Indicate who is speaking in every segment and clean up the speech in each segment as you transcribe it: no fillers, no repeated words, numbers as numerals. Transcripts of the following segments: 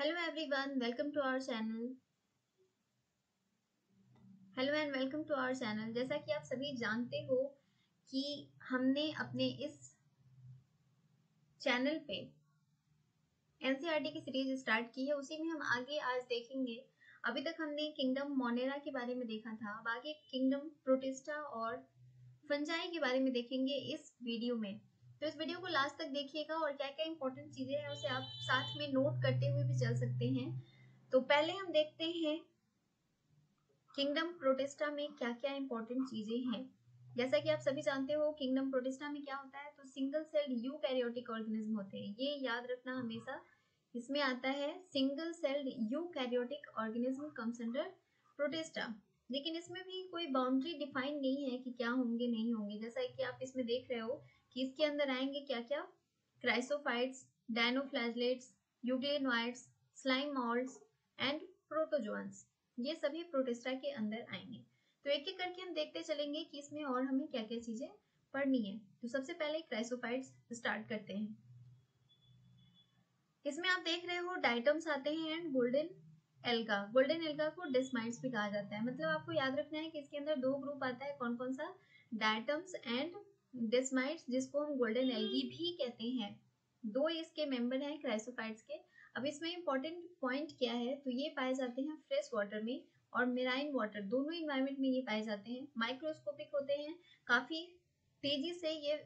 Speaker 1: Hello everyone, welcome to our channel. Hello and welcome to our channel. जैसा कि आप सभी जानते हो कि हमने अपने इस चैनल पे एनसीईआरटी की सीरीज स्टार्ट की है, उसी में हम आगे आज देखेंगे। अभी तक हमने किंगडम मोनेरा के बारे में देखा था, अब आगे किंगडम प्रोटिस्टा और फंजाई के बारे में देखेंगे इस वीडियो में। तो इस वीडियो को लास्ट तक देखिएगा और क्या क्या इंपॉर्टेंट चीजें हैं उसे आप साथ में नोट करते हुए भी चल सकते हैं। तो पहले हम देखते हैं किंगडम प्रोटिस्टा में क्या क्या इंपॉर्टेंट चीजें हैं। जैसा कि आप सभी जानते हो किंगडम प्रोटिस्टा में क्या होता है, तो सिंगल सेल्ड यूकैरियोटिक ऑर्गेनिज्म होते हैं, ये याद रखना हमेशा। इसमें आता है single celled eukaryotic organism comes under protista, लेकिन इसमें भी कोई बाउंड्री डिफाइन नहीं है कि क्या होंगे नहीं होंगे। जैसा कि आप इसमें देख रहे हो कि इसके अंदर आएंगे क्या क्या, chrysophytes, dinoflagellates, euglenoids, slime moulds and protozoans, ये सभी प्रोटिस्टा के अंदर आएंगे। तो एक एक करके हम देखते चलेंगे कि इसमें और हमें क्या क्या चीजें पढ़नी है। तो सबसे पहले क्राइसोफाइट्स स्टार्ट करते हैं। इसमें आप देख रहे हो डाइटम्स आते हैं and golden alga. Golden alga को डेस्माइट्स भी कहा जाता है। मतलब आपको याद रखना है कि इसके अंदर दो ग्रुप आता है, कौन कौन सा, डाइटम्स एंड डेस्माइट्स, जिसको हम गोल्डन एल्गी भी कहते हैं। दो इसके मेंबर हैं क्राइसोफाइट्स के। अब इसमें इंपॉर्टेंट पॉइंट क्या है, तो ये पाए जाते हैं फ्रेश वाटर में और मेराइन वाटर, दोनों इन्वायरमेंट में ये पाए जाते हैं। माइक्रोस्कोपिक होते हैं, काफी तेजी से ये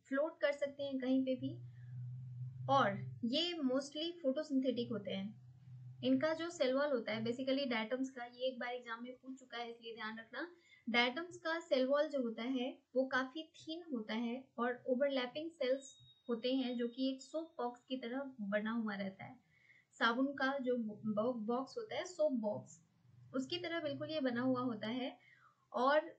Speaker 1: फ्लोट कर सकते हैं कहीं पे भी, और ये मोस्टली फोटोसिंथेटिक होते हैं। इनका जो सेल वॉल होता है बेसिकली डायटम्स का, ये एक बार एग्जाम में पूछ चुका है इसलिए ध्यान रखना। डायटम्स का सेल वॉल जो होता है वो काफी थिन होता है और ओवरलैपिंग सेल्स होते हैं, जो कि एक सोप बॉक्स की तरह बना हुआ रहता है। साबुन का जो बॉक्स होता है, सोप बॉक्स, उसकी तरह बिल्कुल ये बना हुआ होता है। और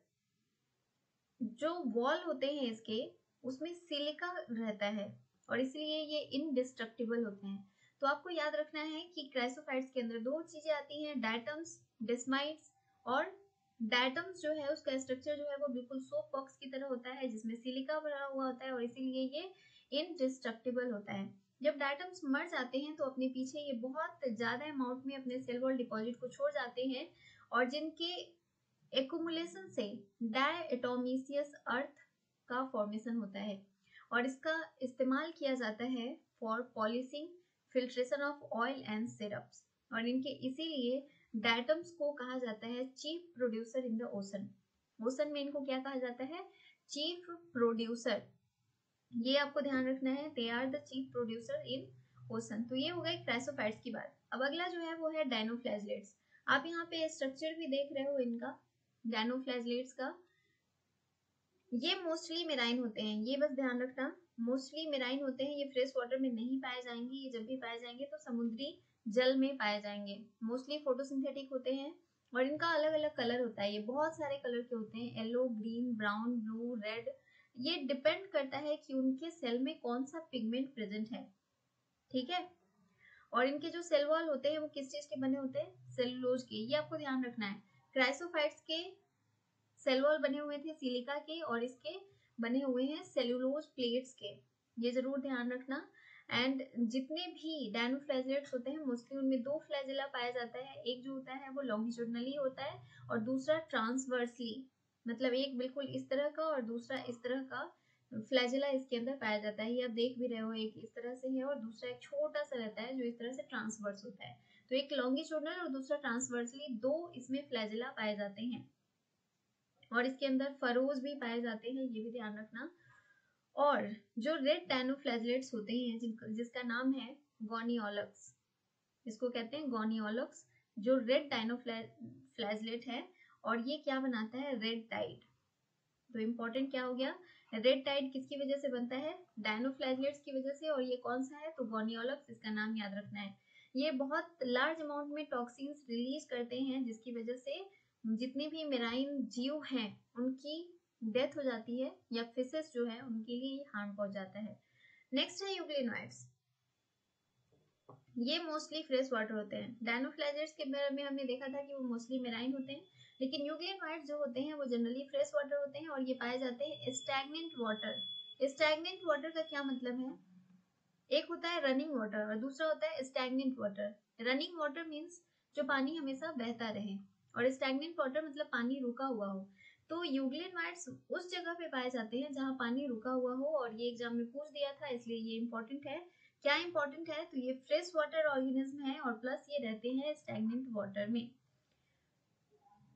Speaker 1: जो वॉल होते हैं इसके, उसमें सिलिका रहता है और इसलिए ये इनडिस्ट्रक्टिबल होते हैं। तो आपको याद रखना है कि क्राइसोफाइट्स के अंदर दो चीजें आती हैं, डायटम्स, डेस्माइट्स। और डायटम्स जो है उसका स्ट्रक्चर जो है वो बिल्कुल सोप बॉक्स की तरह होता है, जिसमें सिलिका भरा हुआ होता है और इसीलिए ये इनडिस्ट्रक्टिबल होता है। जब डायटम्स मर जाते हैं तो अपने पीछे ये बहुत ज्यादा अमाउंट में अपने सेल वॉल डिपॉजिट को छोड़ जाते हैं और जिनके एक्युमुलेशन से डायटोमिसियस अर्थ का फॉर्मेशन होता है और इसका इस्तेमाल किया जाता है for polishing, filtration of oil and syrups. और इनके इसीलिए डायटम्स को कहा जाता है chief producer in the ocean. Ocean में इनको क्या कहा जाता है, चीफ प्रोड्यूसर। ये आपको ध्यान रखना है, they are the chief producer in ocean. तो ये हो गई क्राइसोफाइट्स की बात। अब अगला जो है वो है डायनोफ्लैजलेट्स। आप यहाँ पे स्ट्रक्चर भी देख रहे हो इनका, डायनोफ्लैजलेट्स का। ये मोस्टली मेराइन होते हैं, ये बस ध्यान रखना, मोस्टली मेराइन होते हैं। ये फ्रेश वाटर में नहीं पाए जाएंगे, ये जब भी पाए जाएंगे तो समुद्री जल में पाए जाएंगे। मोस्टली फोटोसिंथेटिक होते हैं और इनका अलग अलग कलर होता है। ये बहुत सारे कलर के होते हैं, yellow, green, brown, blue, red. ये डिपेंड करता है कि उनके सेल में कौन सा पिगमेंट प्रेजेंट है, ठीक है। और इनके जो सेल वॉल होते हैं वो किस चीज के बने होते हैं, सेलुलोज के। ये आपको ध्यान रखना है। क्राइसोफाइट्स के सेल वॉल बने हुए थे सिलिका के और इसके बने हुए हैं सेलुलोज प्लेट्स के, ये जरूर ध्यान रखना। एंड जितने भी डायनोफ्लैजलेट्स होते हैं मोस्टली उनमें दो फ्लैजिला पाया जाता है, एक जो होता है वो लॉन्गिट्यूडनली होता है और दूसरा ट्रांसवर्सली, मतलब एक बिल्कुल इस तरह का और दूसरा इस तरह का फ्लैजिला इसके अंदर पाया जाता है। ये आप देख भी रहे हो, एक इस तरह से है और दूसरा एक छोटा सा रहता है जो इस तरह से ट्रांसवर्स होता है। तो एक लॉन्गिट्यूडनल और दूसरा ट्रांसवर्सली, दो इसमें फ्लैजिला पाए जाते हैं और इसके अंदर फरोज भी पाए जाते हैं, ये भी ध्यान रखना। और जो रेड डायनोफ्लैजलेट्स होते हैं जिसका नाम है गोनियोलक्स, इसको कहते हैं गोनियोलक्स, जो रेड डायनोफ्लैजलेट है और ये क्या बनाता है, रेड टाइड। तो इंपॉर्टेंट क्या हो गया, रेड टाइड किसकी वजह से बनता है, डायनोफ्लैजलेट्स की वजह से। और ये कौन सा है, तो गोनियोलक्स, इसका नाम याद रखना है। ये बहुत लार्ज अमाउंट में टॉक्सिन्स रिलीज करते हैं जिसकी वजह से जितने भी मेराइन जीव हैं उनकी डेथ हो जाती है या फिशेस जो है उनके लिए हार्म पहुंच जाता है। नेक्स्ट है यूग्लिनोइड्स। ये मोस्टली फ्रेश वाटर होते हैं। डायनोफ्लैजलेट्स के बारे में हमने देखा था कि वो मोस्टली मेराइन होते हैं, लेकिन यूग्लिनोइड्स जो होते हैं वो जनरली फ्रेश वाटर होते हैं और ये पाए जाते हैं स्टैग्नेंट वाटर। स्टैग्नेंट वाटर का क्या मतलब है, एक होता है रनिंग वाटर और दूसरा होता है stagnant water. Running water means जो पानी हमेशा बहता रहे, और स्टैग्नेंट वाटर मतलब पानी रुका हुआ हो। तो यूग्लिनोइड्स उस जगह पे पाए जाते हैं जहाँ पानी रुका हुआ हो, और ये एग्जाम में पूछ दिया था इसलिए ये इंपॉर्टेंट है। क्या इंपॉर्टेंट है? तो ये फ्रेश वाटर ऑर्गेनिज्म है और प्लस ये रहते हैं स्टैग्नेंट वाटर में।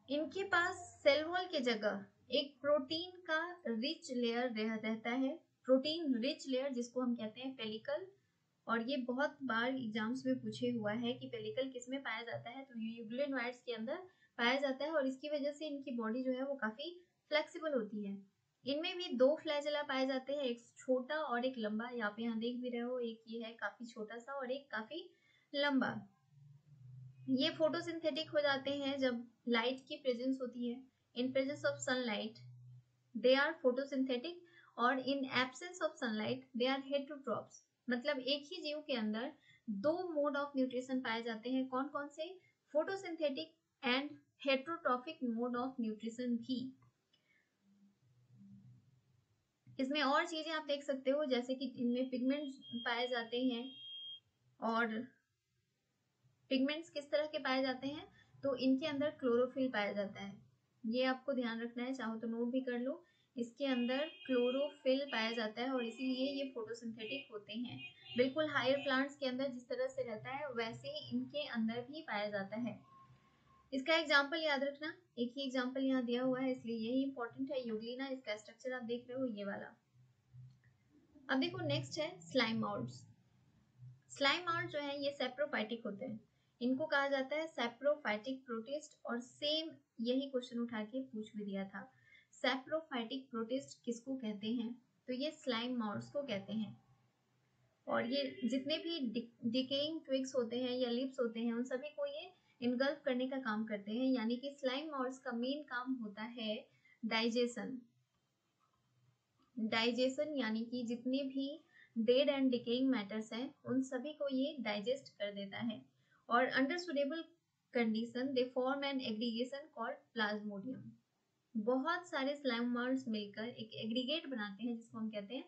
Speaker 1: इनके पास सेल वॉल के जगह एक प्रोटीन का रिच लेयर रहता है, प्रोटीन रिच लेयर जिसको हम कहते हैं पेलिकल। और ये बहुत बार एग्जाम्स में पूछे हुआ है कि पेलिकल किस में पाया जाता है, तो यूग्लिनोइड्स के अंदर पाया जाता है, और इसकी वजह से इनकी बॉडी जो है वो काफी फ्लेक्सिबल होती है। इनमें भी दो फ्लैजेला पाए जाते हैं, एक छोटा और एक लंबा। यहाँ पे यहाँ देख भी रहे हो, एक ये है काफी छोटा सा और एक काफी लंबा। ये फोटोसिंथेटिक हो जाते हैं जब लाइट की प्रेजेंस होती है। In presence of sunlight they are photosynthetic, और in absence of sunlight they are heterotrophs. मतलब एक ही जीव के अंदर दो मोड ऑफ न्यूट्रिशन पाए जाते हैं। कौन कौन से? Photosynthetic and heterotrophic mode of nutrition भी। इसमें और चीजें आप देख सकते हो, जैसे कि इनमें पिगमेंट्स पाए जाते हैं। और पिगमेंट्स किस तरह के पाए जाते हैं? तो इनके अंदर क्लोरोफिल पाया जाता है। ये आपको ध्यान रखना है, चाहो तो नोट भी कर लो। इसके अंदर क्लोरोफिल पाया जाता है और इसीलिए ये फोटोसिंथेटिक होते हैं। बिल्कुल हायर प्लांट्स के अंदर जिस तरह से रहता है वैसे ही इनके अंदर भी पाया जाता है। इसका एग्जाम्पल याद रखना, एक ही एग्जाम्पल यहाँ दिया हुआ है इसलिए यही इंपॉर्टेंट है। यूग्लिना, इसका स्ट्रक्चर आप देख रहे हो ये वाला। अब देखो नेक्स्ट है स्लाइम माउल्ट्स। स्लाइम माउल्ट जो है ये सेप्रोफाइटिक होते हैं। इनको कहा जाता है सेप्रोफाइटिक प्रोटिस्ट, और सेम यही क्वेश्चन उठा के पूछ भी दिया था। सेप्रोफाइटिक प्रोटिस्ट किसको कहते हैं? तो ये स्लाइम माउल्ट्स को कहते हैं। और ये जितने भी डिकेइंग ट्विग्स होते हैं या लिप्स होते हैं उन सभी को ये इनगल्फ करने का काम करते हैं। यानी कि स्लाइम माउल्ट्स का मेन काम होता है डाइजेशन। डाइजेशन यानी कि जितने भी डेड एंड डिकेइंग मैटर्स हैं उन सभी को ये डाइजेस्ट कर देता है। और under suitable condition they form an aggregation called plasmodium. बहुत सारे स्लाइम माउल्ट्स मिलकर एक एग्रीगेट बनाते हैं जिसको हम कहते हैं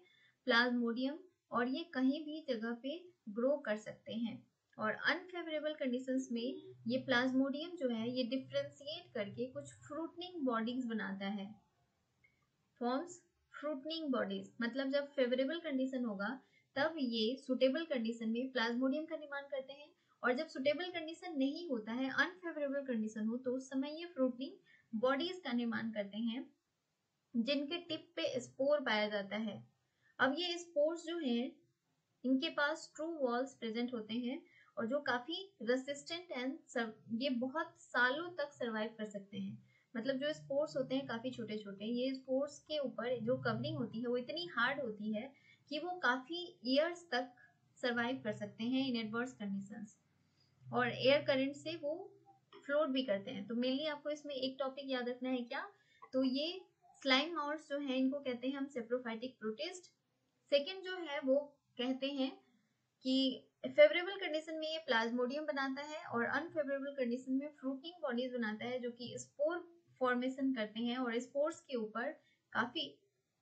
Speaker 1: प्लाज्मोडियम, और ये कहीं भी जगह पे ग्रो कर सकते हैं। और अनफेवरेबल कंडीशंस में ये प्लाज्मोडियम जो है ये डिफ्रेंशिएट करके कुछ फ्रूटनिंग बॉडीज बनाता है। फॉर्म्स फ्रूटनिंग बॉडीज, मतलब जब फेवरेबल कंडीशन होगा तब ये सुटेबल कंडीशन में प्लाज्मोडियम का निर्माण करते हैं, और जब सुटेबल कंडीशन नहीं होता है, अनफेवरेबल कंडीशन हो, तो उस समय ये फ्रूटनिंग बॉडीज का निर्माण करते हैं जिनके टिप पे स्पोर पाया जाता है। अब ये स्पोर्स जो हैं इनके पास ट्रू वॉल्स प्रेजेंट होते हैं और जो काफी रेसिस्टेंट एंड ये बहुत सालों तक सरवाइव कर सकते हैं। मतलब जो स्पोर्स होते हैं काफी छोटे छोटे, ये स्पोर्स के ऊपर जो कवरिंग होती है वो इतनी हार्ड होती है कि वो काफी ईयर्स तक सरवाइव कर सकते हैं इन एडवर्स कंडीशंस, और एयर करंट से वो फ्लोट भी करते हैं। तो मेनली आपको इसमें एक टॉपिक याद रखना है क्या? तो ये स्लाइम माउल्ट्स जो है इनको कहते हैं हम सेप्रोफाइटिक प्रोटिस्ट। सेकेंड जो है वो कहते हैं कि फेवरेबल कंडीशन में ये प्लाज्मोडियम बनाता है और अनफेवरेबल कंडीशन में फ्रूटिंग बॉडीज बनाता है जो कि स्पोर फॉर्मेशन करते हैं और स्पोर्स के ऊपर काफी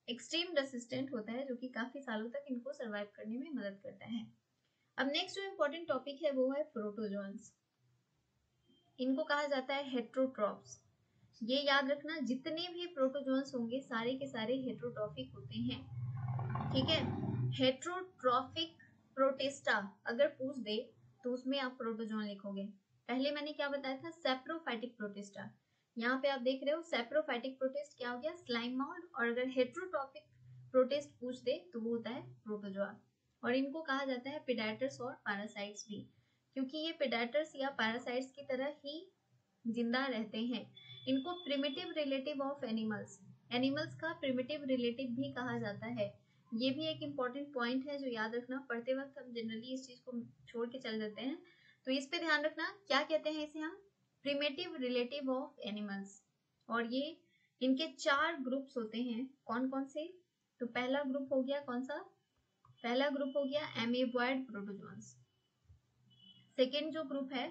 Speaker 1: एक्सट्रीम रेसिस्टेंट होता है जो कि काफी सालों तक इनको सरवाइव करने में मदद करता है। अब नेक्स्ट जो इम्पोर्टेंट टॉपिक है वो है प्रोटोजोन्स। इनको कहा जाता है हेट्रोट्रॉप्स। ये याद रखना, जितने भी प्रोटोजोन्स होंगे सारे के सारे हेट्रोट्रॉफिक होते हैं। ठीक है, हेट्रोट्रॉफिक प्रोटिस्टा अगर पूछ दे तो उसमें आप प्रोटोजोन लिखोगे। पहले मैंने क्या बताया था? Saprophytic protista. यहाँ पे आप देख रहे हो सेप्रोफाइटिक प्रोटिस्ट क्या हो गया? Slime mould. और अगर हेट्रोट्रॉफिक प्रोटिस्ट पूछ दे तो वो होता है प्रोटोजोआ। और इनको कहा जाता है प्रेडेटर्स और पैरासाइट्स भी, क्योंकि ये प्रेडेटर्स या पैरासाइट्स की तरह ही जिंदा रहते हैं। इनको primitive relative of animals, animals का प्रिमिटिव रिलेटिव भी कहा जाता है। ये भी एक इम्पॉर्टेंट पॉइंट है जो याद रखना। पढ़ते वक्त हम जनरली इस चीज को छोड़ के चल देते हैं, तो इस पे ध्यान रखना। क्या कहते हैं इसे हम? Primitive relative of animals. और ये इनके 4 ग्रुप्स होते हैं। कौन कौन से? तो पहला ग्रुप हो गया कौन सा? पहला ग्रुप हो गया एमीबॉयड प्रोटोजोन्स। सेकेंड जो ग्रुप है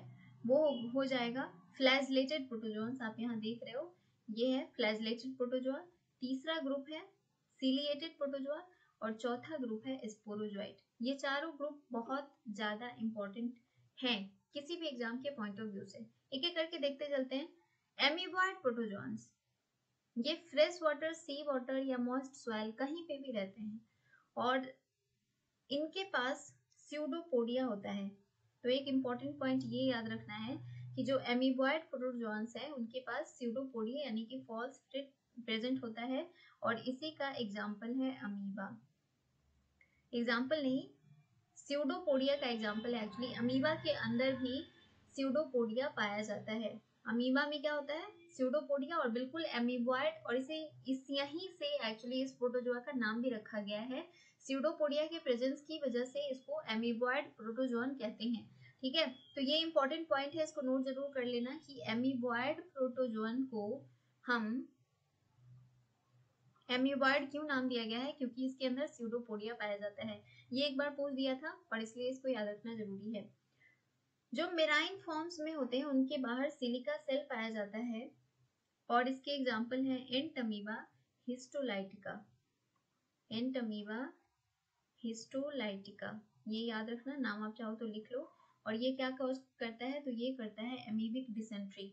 Speaker 1: वो हो जाएगा फ्लैजलेटेड प्रोटोजोन्स। आप यहाँ देख रहे हो ये है फ्लैजलेटेड प्रोटोजोआ। तीसरा ग्रुप है सिलिएटेड प्रोटोजोआ और चौथा ग्रुप है स्पोरोजोइट। ये चारों ग्रुप बहुत ज्यादा इंपॉर्टेंट हैं किसी भी एग्जाम के पॉइंट ऑफ व्यू से। एक एक करके देखते चलते हैं। एमीबॉयड प्रोटोजोन्स, ये फ्रेश वाटर, सी वाटर या मॉइस्ट सॉइल कहीं पे भी रहते हैं और इनके पास स्यूडोपोडिया होता है। तो एक इम्पॉर्टेंट पॉइंट ये याद रखना है कि जो एमीबॉयड प्रोटोजोन्स है उनके पास स्यूडोपोडिया यानी कि फॉल्स फ्रिट प्रेजेंट होता है और इसी का एग्जाम्पल है अमीबा। एग्जाम्पल नहीं, स्यूडोपोडिया का एग्जाम्पल है। एक्चुअली अमीबा के अंदर भी स्यूडोपोडिया पाया जाता है। अमीबा में क्या होता है, स्यूडोपोडिया, और बिल्कुल एमीबॉयड, और इसे इस यहीं से एक्चुअली इस प्रोटोजोआ का नाम भी रखा गया है। स्यूडोपोडिया के प्रेजेंस की वजह से इसको एमीबॉयड प्रोटोजोन कहते हैं। ठीक है, तो ये इंपॉर्टेंट पॉइंट है, इसको नोट जरूर कर लेना कि एमीबॉयड प्रोटोजोन को हम एमीबॉयड क्यों नाम दिया गया है, क्योंकि इसके अंदर स्यूडोपोडिया पाया जाता है। ये एक बार पूछ दिया था और इसलिए इसको याद रखना जरूरी है। जो मेराइन फॉर्म्स में होते हैं उनके बाहर सिलिका सेल पाया जाता है और इसके एग्जाम्पल है एंटमीबा हिस्टोलाइटिका। एंटमीबा हिस्टोलाइटिका, ये याद रखना, नाम आप चाहो तो लिख लो। और ये क्या कॉज करता है, तो ये करता है एमीबिक डिसेंट्री,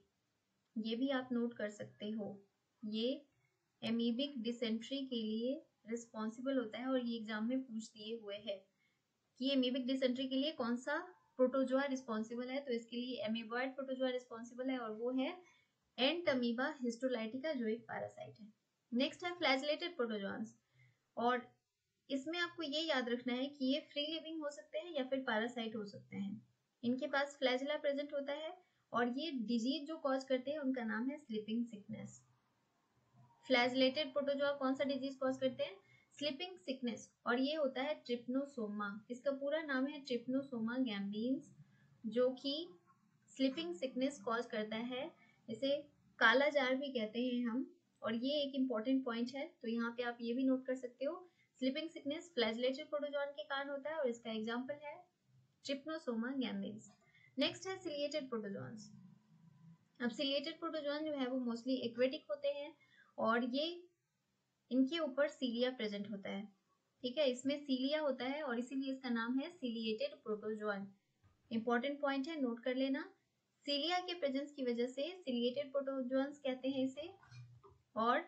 Speaker 1: ये भी आप नोट कर सकते हो। ये एमीबिक डिसेंट्री के लिए रिस्पॉन्सिबल होता है और ये एग्जाम में पूछ दिए हुए है कि एमीबिक डिसेंट्री के लिए कौन सा प्रोटोजोआ रिस्पॉन्सिबल है। तो इसके लिए एमीबॉयड प्रोटोजोआ रिस्पॉन्सिबल है और वो है एंटमीबा हिस्टोलाइटिका, जो एक पैरासाइट है। नेक्स्ट है फ्लैजिलेटेड प्रोटोजोन्स, और इसमें आपको ये याद रखना है कि ये फ्री लिविंग हो सकते हैं या फिर पैरासाइट हो सकते हैं। इनके पास फ्लैजिला प्रेजेंट होता है और ये डिजीज जो कॉज करते हैं उनका नाम है स्लीपिंग सिकनेस। फ्लैजिलेटेड प्रोटोजोआ कौन सा डिजीज कॉज करते हैं, स्लीपिंग सिकनेस, और ये होता है ट्रिप्नोसोमा। इसका पूरा नाम है ट्रिप्नोसोमा गैम्बीन्स, जो कि स्लीपिंग सिकनेस कॉज करता है। इसे काला जार भी कहते हैं हम, और ये एक इम्पॉर्टेंट पॉइंट है, तो यहाँ पे आप ये भी नोट कर सकते हो। स्लीपिंग सिकनेस फ्लैजिलेटेड प्रोटोजोन के कारण होता है और इसका एग्जाम्पल है ट्रिप्नोसोमा गैम्बीन्स। नेक्स्ट है सिलिएटेड प्रोटोजोन्स। अब सिलिएटेड प्रोटोजोन जो है वो मोस्टली एक्वेटिक होते हैं और ये इनके ऊपर सीलिया प्रेजेंट होता है। ठीक है, इसमें सीलिया होता है और इसीलिए इसका नाम है सिलिएटेड प्रोटोजोन। इंपॉर्टेंट पॉइंट है, नोट कर लेना। सीलिया के प्रेजेंस की वजह से सिलिएटेड प्रोटोजोन्स कहते हैं इसे, और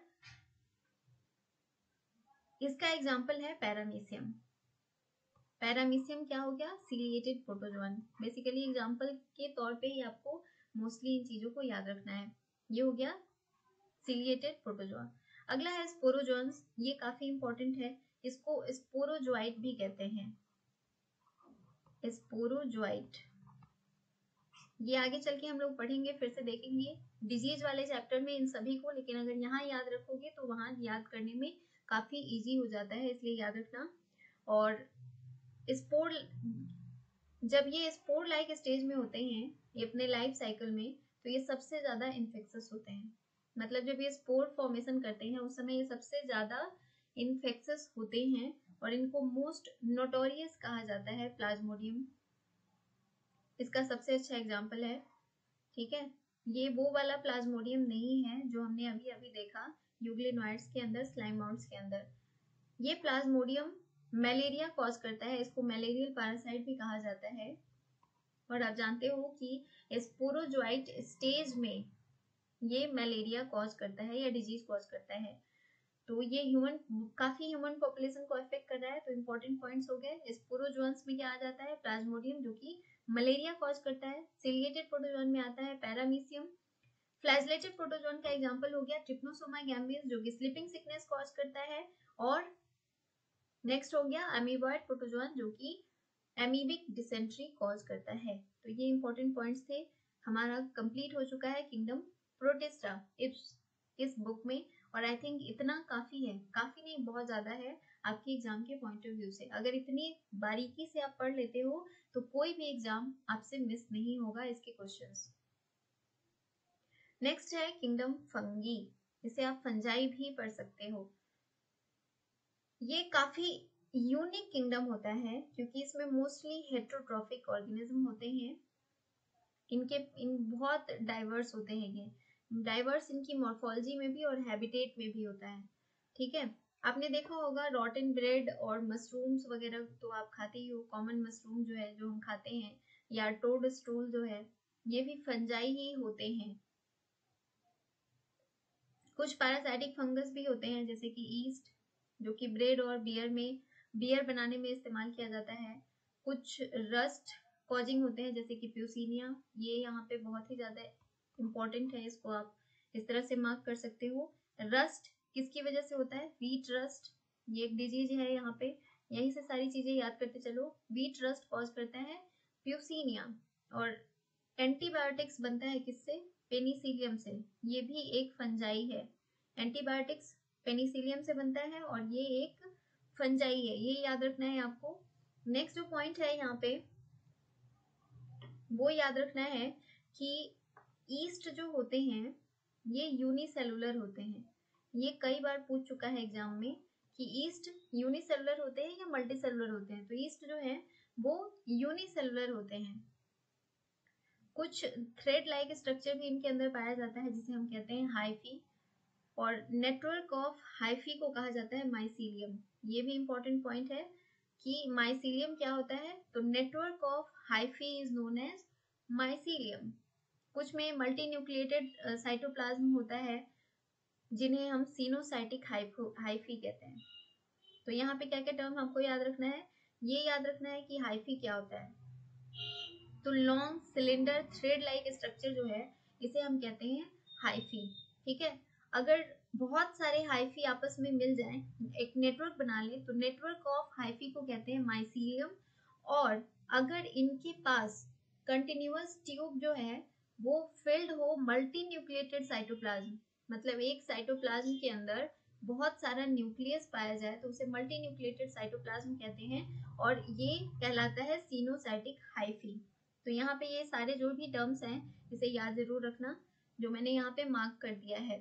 Speaker 1: इसका एग्जाम्पल है पैरामीशियम। पैरामीशियम क्या हो गया, सिलिएटेड प्रोटोजोन। बेसिकली एग्जाम्पल के तौर पे ही आपको मोस्टली इन चीजों को याद रखना है। ये हो गया सिलिएटेड प्रोटोजोन। अगला है स्पोरोजोन्स, ये काफी इंपॉर्टेंट है, इसको स्पोरोजोइट भी कहते हैं। स्पोरोजोइट, ये आगे चल के हम लोग पढ़ेंगे, फिर से देखेंगे डिजीज वाले चैप्टर में इन सभी को, लेकिन अगर यहाँ याद रखोगे तो वहां याद करने में काफी इजी हो जाता है, इसलिए याद रखना। और स्पोर, जब ये स्पोर लाइक स्टेज में होते हैं ये अपने लाइफ साइकिल में, तो ये सबसे ज्यादा इन्फेक्शस होते हैं। मतलब जब ये स्पोर फॉर्मेशन करते हैं उस समय ये सबसे ज्यादा इन्फेक्शस होते हैं और इनको मोस्ट नोटोरियस कहा जाता है प्लाज्मोडियम, इसका सबसे अच्छा एग्जाम्पल है। ठीक है, ये वो वाला प्लाज्मोडियम नहीं है जो हमने अभी अभी देखा यूग्लिनोइड्स के अंदर, स्लाइम माउंट्स के अंदर। ये प्लाज्मोडियम मलेरिया कॉज करता है, इसको मलेरियल पैरासाइट भी कहा जाता है। और आप जानते हो कि स्पोरोजोइट स्टेज में ये मलेरिया कॉज करता है या डिजीज कॉज करता है। तो ये काफी ह्यूमन पॉपुलेशन को अफेक्ट कर रहा है। तो इंपॉर्टेंट पॉइंट्स हो गए, स्पोरोजोन्स में क्या आ जाता है, प्लाज्मोडियम जो कि मलेरिया कॉज करता है। सिलिएटेड प्रोटोजोन में आता है पैरामीशियम। फ्लैजिलेटेड प्रोटोजोन का एग्जांपल हो गया ट्रिप्नोसोमा गैम्बीन्स, जो कि स्लीपिंग सिकनेस कॉज करता है। और नेक्स्ट हो गया अमीबॉयड प्रोटोजोन, जो कि एमीबिक डिसेंट्री कॉज करता है। तो ये इंपॉर्टेंट पॉइंट्स थे। हमारा कंप्लीट हो चुका है किंगडम प्रोटिस्टा इस बुक में, और आई थिंक इतना काफी है, काफी नहीं बहुत ज्यादा है आपके एग्जाम के पॉइंट ऑफ व्यू से। अगर इतनी बारीकी से आप पढ़ लेते हो तो कोई भी एग्जाम आपसे मिस नहीं होगा इसके क्वेश्चंस। नेक्स्ट है किंगडम फंगी, इसे आप फंजाई भी पढ़ सकते हो। ये काफी यूनिक किंगडम होता है क्योंकि इसमें मोस्टली हेट्रोट्रॉफिक ऑर्गेनिज्म होते हैं। इन बहुत डाइवर्स होते हैं, ये डाइवर्स इनकी मॉर्फोलॉजी में भी और हैबिटेट में भी होता है। ठीक है, आपने देखा होगा रॉटन ब्रेड और मशरूम्स वगैरह तो आप खाते ही हो, कॉमन मशरूम जो है जो हम खाते हैं, या टोड स्टूल जो है, ये भी फंजाई ही होते हैं। कुछ पैरासाइटिक फंगस भी होते हैं जैसे कि ईस्ट, जो कि ब्रेड और बियर बनाने में इस्तेमाल किया जाता है। कुछ रस्ट कॉजिंग होते हैं जैसे कि प्यूसिनिया, ये यहाँ पे बहुत ही ज्यादा इम्पोर्टेंट है, इसको आप इस तरह से मार्क कर सकते हो। रस्ट किसकी वजह से होता है? व्हीट रस्ट, ये एक डिजीज है यहाँ पे, यहीं से सारी चीजें याद करते चलो। व्हीट रस्ट कॉज करता है प्यूसिनिया। और एंटीबायोटिक्स बनता है किससे? पेनिसिलियम से, ये भी एक फंजाई है। एंटीबायोटिक्स पेनिसिलियम से बनता है और ये एक फंजाई है, ये याद रखना है आपको। नेक्स्ट जो पॉइंट है यहाँ पे वो याद रखना है कि ईस्ट जो होते हैं ये यूनिसेलुलर होते हैं। ये कई बार पूछ चुका है एग्जाम में कि ईस्ट यूनिसेलुलर होते हैं या मल्टीसेलुलर होते हैं, तो ईस्ट जो है वो यूनिसेलुलर होते हैं। कुछ थ्रेड लाइक स्ट्रक्चर भी इनके अंदर पाया जाता है जिसे हम कहते हैं हाइफी, और नेटवर्क ऑफ हाइफी को कहा जाता है माइसीलियम। ये भी इंपॉर्टेंट पॉइंट है कि माइसीलियम क्या होता है, तो network of hyphae is known as mycelium. कुछ में मल्टी न्यूक्लिएटेड साइटोप्लाज्म होता है जिन्हें हम सिनोसाइटिक हाइफी कहते हैं। तो यहाँ पे क्या क्या टर्म हमको याद रखना है? ये याद रखना है कि हाइफी क्या होता है, तो long cylinder thread like structure जो है इसे हम कहते हैं हाइफी। ठीक है, अगर बहुत सारे हाइफी आपस में मिल जाएं, एक नेटवर्क बना ले, तो नेटवर्क ऑफ हाइफी को कहते हैं माइसीलियम। और अगर इनके पास कंटिन्यूअस ट्यूब जो है वो फिल्ड हो मल्टी न्यूक्लिएटेड साइटोप्लाज्म, मतलब एक साइटोप्लाज्म के अंदर बहुत सारा न्यूक्लियस पाया जाए तो उसे मल्टी न्यूक्लिएटेड साइटोप्लाज्म कहते हैं, और ये कहलाता है सिनोसाइटिक हाइफी। तो यहाँ पे ये सारे जो भी टर्म्स हैं इसे याद जरूर रखना, जो मैंने यहाँ पे मार्क कर दिया है।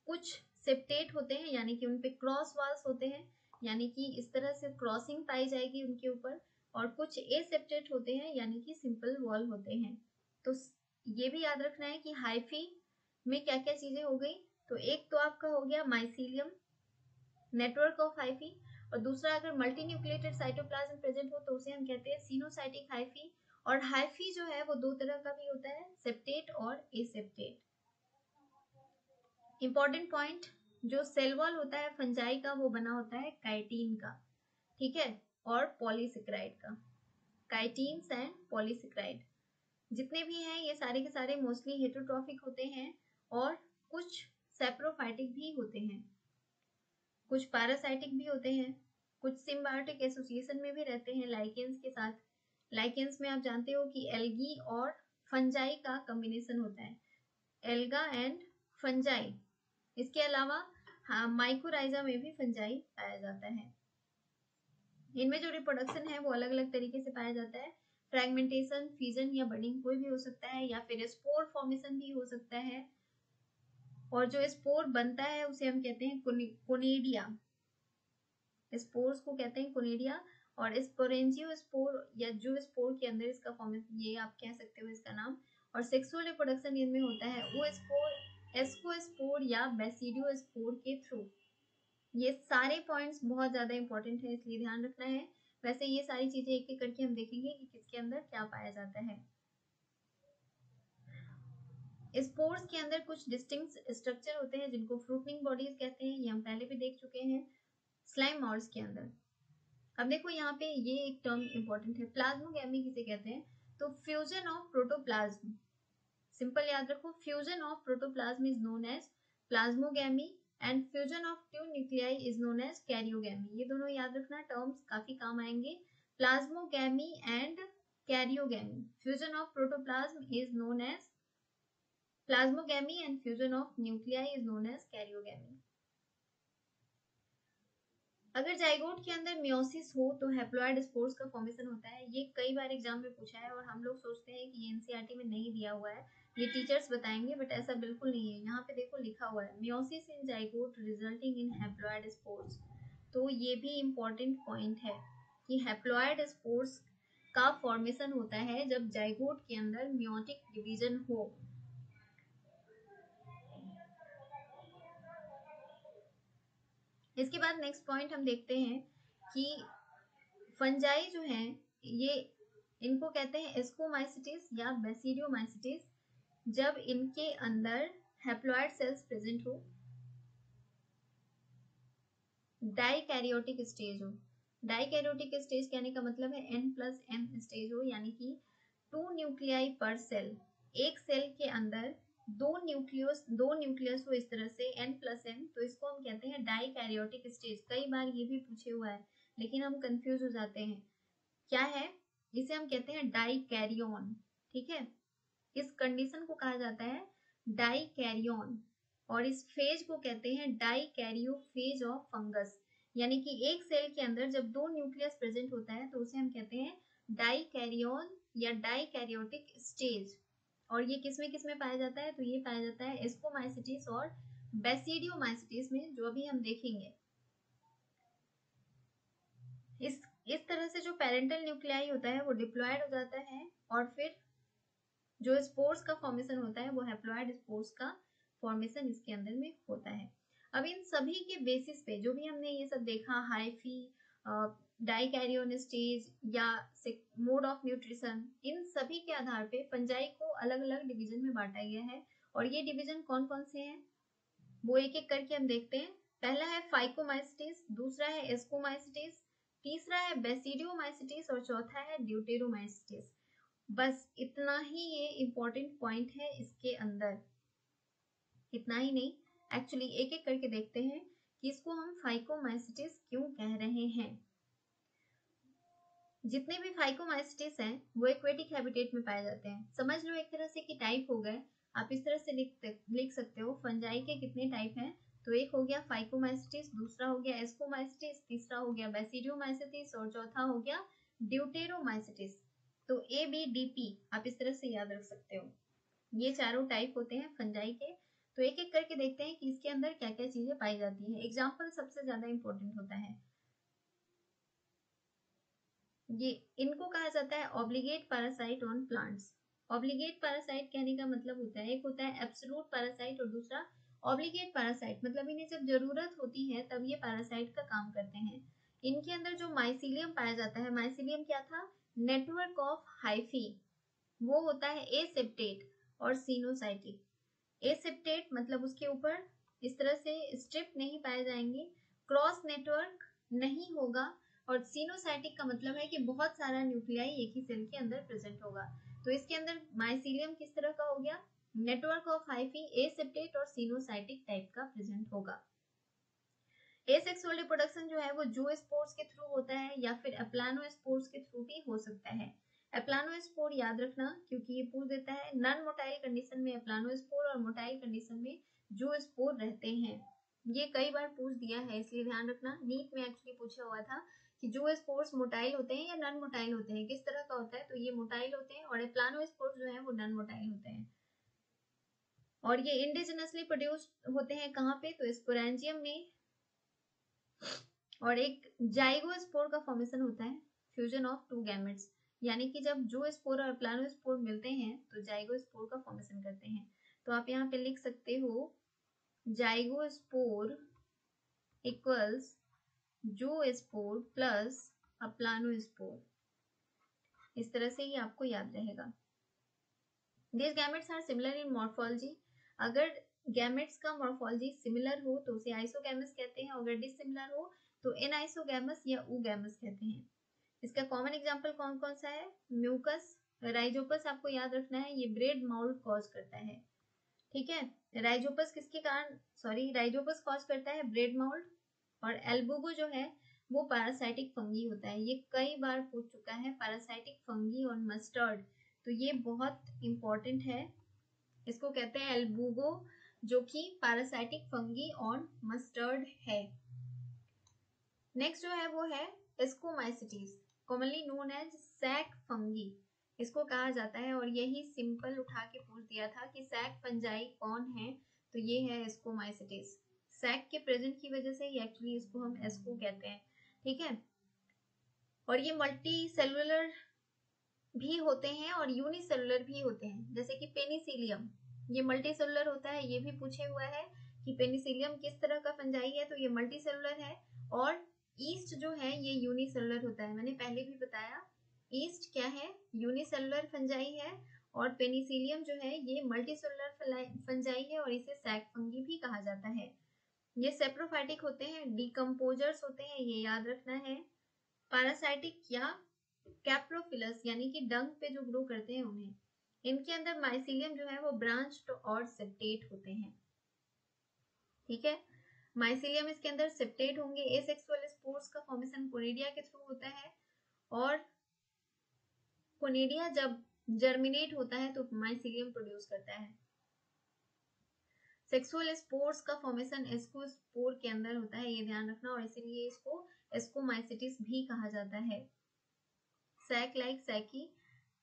Speaker 1: कुछ सेप्टेट होते हैं यानी कि उनपे क्रॉस वाल्स होते हैं, यानी कि इस तरह से क्रॉसिंग पाई जाएगी उनके ऊपर, और कुछ एसेप्टेट होते हैं यानी कि सिंपल वॉल होते हैं। तो ये भी याद रखना है कि हाइफी में क्या क्या चीजें हो गई, तो एक तो आपका हो गया माइसीलियम, नेटवर्क ऑफ हाइफी, और दूसरा अगर मल्टी न्यूक्लिएटेड साइटोप्लाज्म प्रेजेंट हो तो उसे हम कहते हैं सिनोसाइटिक हाइफी। और हाइफी जो है वो दो तरह का भी होता है, सेप्टेट और एसेप्टेट। इंपॉर्टेंट पॉइंट, जो सेल वॉल होता है फंजाई का वो बना होता है काइटिन का, ठीक है, और पॉलीसेकेराइड का। काइटिन्स एंड पॉलीसेकेराइड जितने भी हैं ये सारे के सारे मोस्टली हेटेरोट्रॉफिक होते हैं, और कुछ सेप्रोफाइटिक भी होते हैं, कुछ पैरासाइटिक भी होते हैं, कुछ सिम्बायोटिक एसोसिएशन में भी रहते हैं लाइकेंस के साथ। लाइकेंस में आप जानते हो कि एल्गी और फंजाई का कॉम्बिनेशन होता है, एल्गा एंड फंजाई। इसके अलावा हाँ, माइकोराइजा में भी फंजाई पाया जाता है। इनमें जो रिप्रोडक्शन है वो अलग अलग तरीके से पाया जाता है, फ्रैगमेंटेशन, फ्यूजन या बडिंग कोई भी हो सकता है, या फिर स्पोर फॉर्मेशन भी हो सकता है। और जो स्पोर बनता है उसे हम कहते हैं कोनेडिया, स्पोर्स को कहते हैं कोनेडिया। और स्पोरेंजियो स्पोर या जो स्पोर के अंदर इसका फॉर्मेशन, ये आप कह सकते हो इसका नाम। और सेक्सुअल रिप्रोडक्शन इनमें होता है वो स्पोर, एस्कोस्पोर या बेसिडियो स्पोर के थ्रू। ये सारे पॉइंट्स बहुत ज्यादा इंपॉर्टेंट है इसलिए ध्यान रखना है। वैसे ये सारी चीजें एक एक करके हम देखेंगे कि किसके अंदर क्या पाया जाता है। स्पोर्स के अंदर कुछ डिस्टिंक्ट स्ट्रक्चर होते हैं जिनको फ्रूटनिंग बॉडीज कहते हैं, ये हम पहले भी देख चुके हैं स्लाइम मॉड्स के अंदर। अब देखो यहाँ पे ये एक टर्म इंपॉर्टेंट है, प्लाज्मोगैमी किसे कहते हैं, तो फ्यूजन ऑफ प्रोटोप्लाज्म। सिंपल याद रखो, fusion of protoplasm is known as plasmogamy and fusion of two nuclei is known as karyogamy. ये दोनों याद रखना, टर्म्स काफी काम आएंगे, plasmogamy and karyogamy. Fusion of protoplasm is known as plasmogamy and fusion of nuclei is known as karyogamy. अगर zygote के अंदर मियोसिस हो तो हैप्लॉइड स्पोर्स का फॉर्मेशन होता है। ये कई बार एग्जाम में पूछा है और हम लोग सोचते हैं कि ये एनसीईआरटी में नहीं दिया हुआ है, ये टीचर्स बताएंगे, बट ऐसा बिल्कुल नहीं है। यहाँ पे देखो लिखा हुआ है meiosis in zygote resulting in haploid spores. तो ये भी इम्पोर्टेंट पॉइंट है कि हैप्लॉइड स्पोर्स का फॉर्मेशन होता है जब जाइगोट के अंदर मियोटिक डिवीजन हो। इसके बाद नेक्स्ट पॉइंट हम देखते हैं कि फंजाई जो है ये इनको कहते हैं एस्कोमाइसिटिस या बेसिडियोमाइसिटिस, जब इनके अंदर हैप्लॉइड सेल्स प्रेजेंट हो, डाइकैरियोटिक स्टेज हो। डाइकैरियोटिक स्टेज कहने का मतलब है N+M स्टेज हो, यानी कि 2 न्यूक्लियाई पर सेल, एक सेल के अंदर दो न्यूक्लियस हो इस तरह से N+M, तो इसको हम कहते हैं डाइकैरियोटिक स्टेज। कई बार ये भी पूछे हुआ है लेकिन हम कंफ्यूज हो जाते हैं, क्या है, इसे हम कहते हैं डाइकैरियोन। ठीक है, इस कंडीशन को कहा जाता है डाइकैरियोन, और इस फेज को कहते हैं डाइकैरियो फेज ऑफ फंगस। यानी कि एक सेल के अंदर जब दो न्यूक्लियस प्रेजेंट होता है तो उसे हम कहते हैं डाइकैरियोन या डाइकैरियोटिक स्टेज। और ये किस में पाया जाता है, तो ये पाया जाता है एस्कोमाइसिटिस और बेसिडियोमाइसिटिस में, जो अभी हम देखेंगे। इस तरह से जो पेरेंटल न्यूक्लियाई होता है वो डिप्लॉयड हो जाता है, और फिर जो स्पोर्स का फॉर्मेशन होता है वो हैप्लॉइड स्पोर्स का फॉर्मेशन इसके अंदर में होता है। अब इन सभी के बेसिस पे जो भी हमने ये सब देखा, हाइफी, डाइकैरियोन स्टेज या मोड ऑफ न्यूट्रिशन, इन सभी के आधार पे फंजाई को अलग अलग डिवीजन में बांटा गया है। और ये डिवीजन कौन कौन से हैं वो एक एक करके हम देखते हैं। पहला है फाइकोमाइसिटिस, दूसरा है एस्कोमाइसिटिस, तीसरा है बेसिडियोमाइसिटिस और चौथा है ड्यूटेरोमाइसिटिस। बस इतना ही ये इंपॉर्टेंट पॉइंट है इसके अंदर। इतना ही नहीं, एक्चुअली एक एक करके देखते हैं कि इसको हम फाइकोमाइसिटिस क्यों कह रहे हैं। जितने भी फाइकोमाइसिटिस हैं वो एक्वेटिक हैबिटेट में पाए जाते हैं। समझ लो एक तरह से कि टाइप हो गए, आप इस तरह से लिख सकते हो फंजाई के कितने टाइप हैं। तो एक हो गया फाइकोमाइसिटिस, दूसरा हो गया एस्कोमाइसिटिस, तीसरा हो गया बेसिडियोमाइसिटिस और चौथा हो गया ड्यूटेरोमाइसिटिस। तो ABDP आप इस तरह से याद रख सकते हो। ये चारों टाइप होते हैं फंजाई के। तो एक एक करके देखते हैं कि इसके अंदर क्या क्या चीजें पाई जाती है। एग्जाम्पल सबसे ज्यादा इंपॉर्टेंट होता है। ये इनको कहा जाता है obligate parasite on plants. Obligate parasite कहने का मतलब होता है, एक होता है एब्सोल्यूट पैरासाइट और दूसरा ऑब्लिगेट पैरासाइट। मतलब इन्हें जब जरूरत होती है तब ये पैरासाइट का काम करते हैं। इनके अंदर जो माइसीलियम पाया जाता है, माइसीलियम क्या था, नेटवर्क ऑफ हाइफी, वो होता है एसेप्टेट और सिनोसाइटिक। एसेप्टेट मतलब उसके ऊपर इस तरह से स्ट्रिप नहीं पाए जाएंगे, क्रॉस नेटवर्क नहीं होगा, और सिनोसाइटिक का मतलब है कि बहुत सारा न्यूक्लियाई एक ही सेल के अंदर प्रेजेंट होगा। तो इसके अंदर माइसीलियम किस तरह का हो गया, नेटवर्क ऑफ हाइफी, एसेप्टेट और सिनोसाइटिक टाइप का प्रेजेंट होगा। एसेक्सुअल रिप्रोडक्शन जो है वो जूस्पोर्स के थ्रू होता है या फिर एप्लानोस्पोर्स के थ्रू भी हो सकता है। एप्लानोस्पोर याद रखना क्योंकि ये पूछ देता है। नॉन मोटाइल कंडीशन में एप्लानोस्पोर और मोटाइल कंडीशन में जूस्पोर रहते हैं। ये कई बार पूछ दिया है इसलिए ध्यान रखना। नीट में एक्चुअली पूछा हुआ था कि जूस्पोर्स मोटाइल होते हैं या नॉन मोटाइल होते हैं, किस तरह का होता है, तो ये मोटाइल होते हैं, और एप्लानोस्पोर्स जो है वो नॉन मोटाइल होते हैं। और ये इंडिजिनसली प्रोड्यूस होते हैं कहाँ पे, तो स्पोरेंजियम में। और एक जाइगोस्पोर का फॉर्मेशन होता है, फ्यूजन ऑफ टू गैमेट्स, यानी कि जब जूस्पोर और प्लानोस्पोर मिलते हैं तो जाइगोस्पोर का फॉर्मेशन करते हैं। तो आप यहाँ पे लिख सकते हो जाइगोस्पोर इक्वल्स जूस्पोर प्लस प्लानोस्पोर। इस तरह से ही आपको याद रहेगा। These gametes are similar in morphology. अगर गैमेट्स का मॉर्फोलॉजी सिमिलर हो तो उसे आइसोगैमस कहते हैं, अगर डिसिमिलर हो तो एनाइसोगैमस या ऊगैमस कहते हैं। इसका कॉमन एग्जांपल कौन कौन सा है, म्यूकस, राइजोपस आपको याद रखना है, ये ब्रेड माउल्ड कॉज करता है। ठीक है, राइजोपस किसके कारण, राइजोपस कॉज करता है ब्रेड माउल्ड, और एल्बुगो जो है वो पैरासाइटिक फंगी होता है। ये कई बार पूछ चुका है, पैरासाइटिक फंगी और मस्टर्ड, तो ये बहुत इंपॉर्टेंट है। इसको कहते हैं एल्बुगो, जो कि पैरासाइटिक फंगी और मस्टर्ड है। नेक्स्ट जो है वो है ascomycetes, commonly known as sac fungi, इसको कहा जाता है। और यही सिंपल उठा के पूछ दिया था कि सैक फंजाई कौन है, तो ये है एस्कोमाइसिटीज। सैक के प्रेजेंट की वजह से एक्चुअली इसको हम एस्को कहते हैं। ठीक है, और ये मल्टी सेलुलर भी होते हैं और यूनिसेलुलर भी होते हैं, जैसे कि पेनिसिलियम, ये मल्टी सेलुलर होता है, ये भी पूछे हुआ है कि पेनिसिलियम किस तरह का फंजाई है, तो ये मल्टी सेलुलर है, और ईस्ट जो है ये यूनिसेलुलर होता है। मैंने पहले भी बताया ईस्ट क्या है, यूनिसेलुलर फंजाई है, और पेनिसिलियम जो है ये मल्टी सेलुलर फंजाई है, और इसे सैक फंगी भी कहा जाता है। ये सेप्रोफाइटिक होते हैं, डिकम्पोजर्स होते हैं, ये याद रखना है। पैरासाइटिक या कैप्रोफिलस यानी कि डंक पे जो ग्रो करते हैं उन्हें। इनके अंदर माइसिलियम जो है वो ब्रांच्ड और सेप्टेट होते हैं। ठीक है, माइसिलियम इसके अंदर सेप्टेट होंगे। एसेक्सुअल स्पोर्स का फॉर्मेशन कोनिडिया के थ्रू होता है, और कोनिडिया जब जर्मिनेट होता है तो माइसिलियम प्रोड्यूस करता है। सेक्सुअल स्पोर्स का फॉर्मेशन एस्कोस्पोर के अंदर होता है, ये ध्यान रखना, और इसीलिए इसको एस्कोमाइसिटिस भी कहा जाता है। सैक लाइक सैकी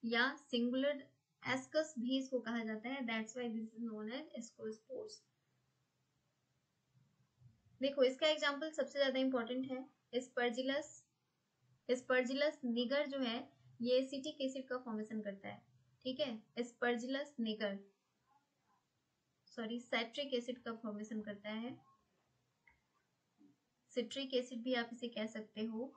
Speaker 1: या सिंगुलर एस्कस भी इसको कहा जाता है, that's why this is known as ascospores. देखो इसका एग्जांपल सबसे ज्यादा इंपॉर्टेंट है एस्परजिलस। एस्परजिलस निगर जो है ये एसिटिक एसिड का फॉर्मेशन करता है। ठीक है, एस्परजिलस निगर साइट्रिक एसिड का फॉर्मेशन करता है। सिट्रिक एसिड भी आप इसे कह सकते हो।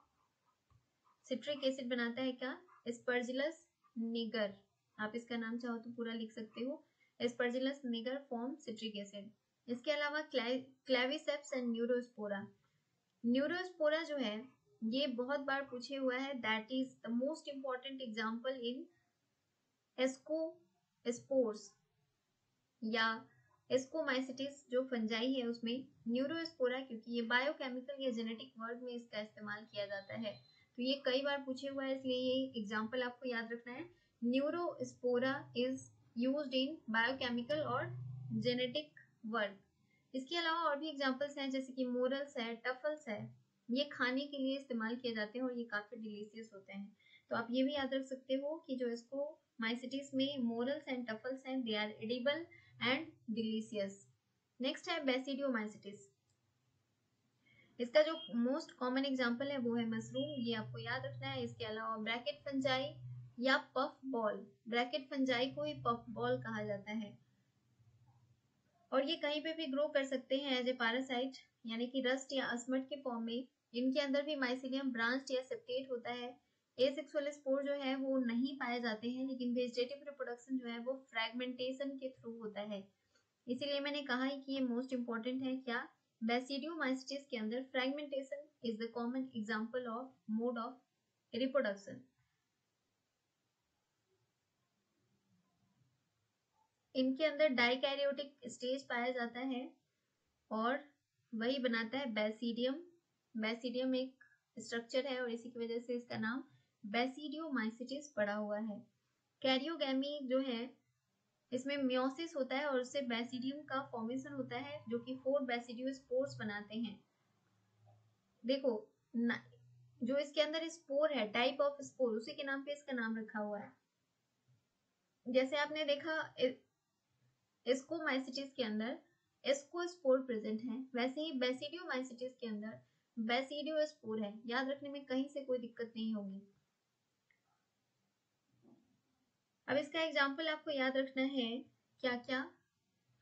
Speaker 1: सिट्रिक एसिड बनाता है क्या, एस्परजिलस निगर। आप इसका नाम चाहो तो पूरा लिख सकते हो, एस्परजिलस निगर फॉर्म सिट्रिक एसिड। इसके अलावा क्लेविसेप्स एंड न्यूरोस्पोरा। न्यूरोस्पोरा जो है ये बहुत बार पूछे हुआ है, that is the most important example in ascospores या एस्कोमाइसिटिस जो फंजाई है उसमें न्यूरोस्पोरा, क्योंकि ये बायोकेमिकल या जेनेटिक वर्ड में इसका इस्तेमाल किया जाता है, तो ये कई बार पूछे हुआ है, इसलिए ये एग्जांपल आपको याद रखना है। Neurospora is used in biochemical और जेनेटिक वर्क। इसके अलावा और भी एग्जांपल्स हैं, जैसे कि मोरल्स है, टफल्स है, ये खाने के लिए इस्तेमाल किए जाते हैं और ये काफी डिलीशियस होते हैं। तो आप ये भी याद रख सकते हो कि जो इसको माइसिटिस में मोरल्स एंड टफल्स हैं, they are edible and delicious. Next है बेसिडियोमाइसिटिस। इसका जो मोस्ट कॉमन एग्जांपल है वो है मशरूम, ये आपको याद रखना है। इसके अलावा ब्रैकेट फंजाई या पफ बॉल, ब्रैकेट फंजाई को ही पफ बॉल कहा जाता है, और ये कहीं पे भी ग्रो कर सकते हैं एज ए पैरासाइट, यानी कि रस्ट या अस्मट के फॉर्म में। इनके अंदर भी माइसिलियम ब्रांच्ड या सेप्टेट होता है। एसेक्सुअल स्पोर जो है वो नहीं पाए जाते हैं, लेकिन वेजिटेटिव रिप्रोडक्शन जो है वो फ्रैगमेंटेशन के थ्रू होता है। इसीलिए मैंने कहा है कि ये मोस्ट इंपॉर्टेंट है। क्या, बेसिडियोमाइसिटिस के अंदर fragmentation is the common example of mode of reproduction. इनके अंदर डाइकैरियोटिक स्टेज पाया जाता है और वही बनाता है बेसिडियम। बेसिडियम एक स्ट्रक्चर है और इसी की वजह से इसका नाम बेसिडियोमाइसिटिस पड़ा हुआ है। कैरियोगैमी जो है इसमें मियोसिस होता है और उससे बेसिडियम का फॉर्मेशन होता है, जो कि 4 बेसिडियोस्पोर्स बनाते हैं। देखो जो इसके अंदर स्पोर है, टाइप ऑफ स्पोर, उसी के नाम पे इसका नाम रखा हुआ है। जैसे आपने देखा एस्कोमाइसिटिस के अंदर एस्कोस्पोर प्रेजेंट है, वैसे ही बेसिडियोमाइसिटिस के अंदर बेसिडियोस्पोर है। याद रखने में कहीं से कोई दिक्कत नहीं होगी। अब इसका एग्जाम्पल आपको याद रखना है क्या क्या,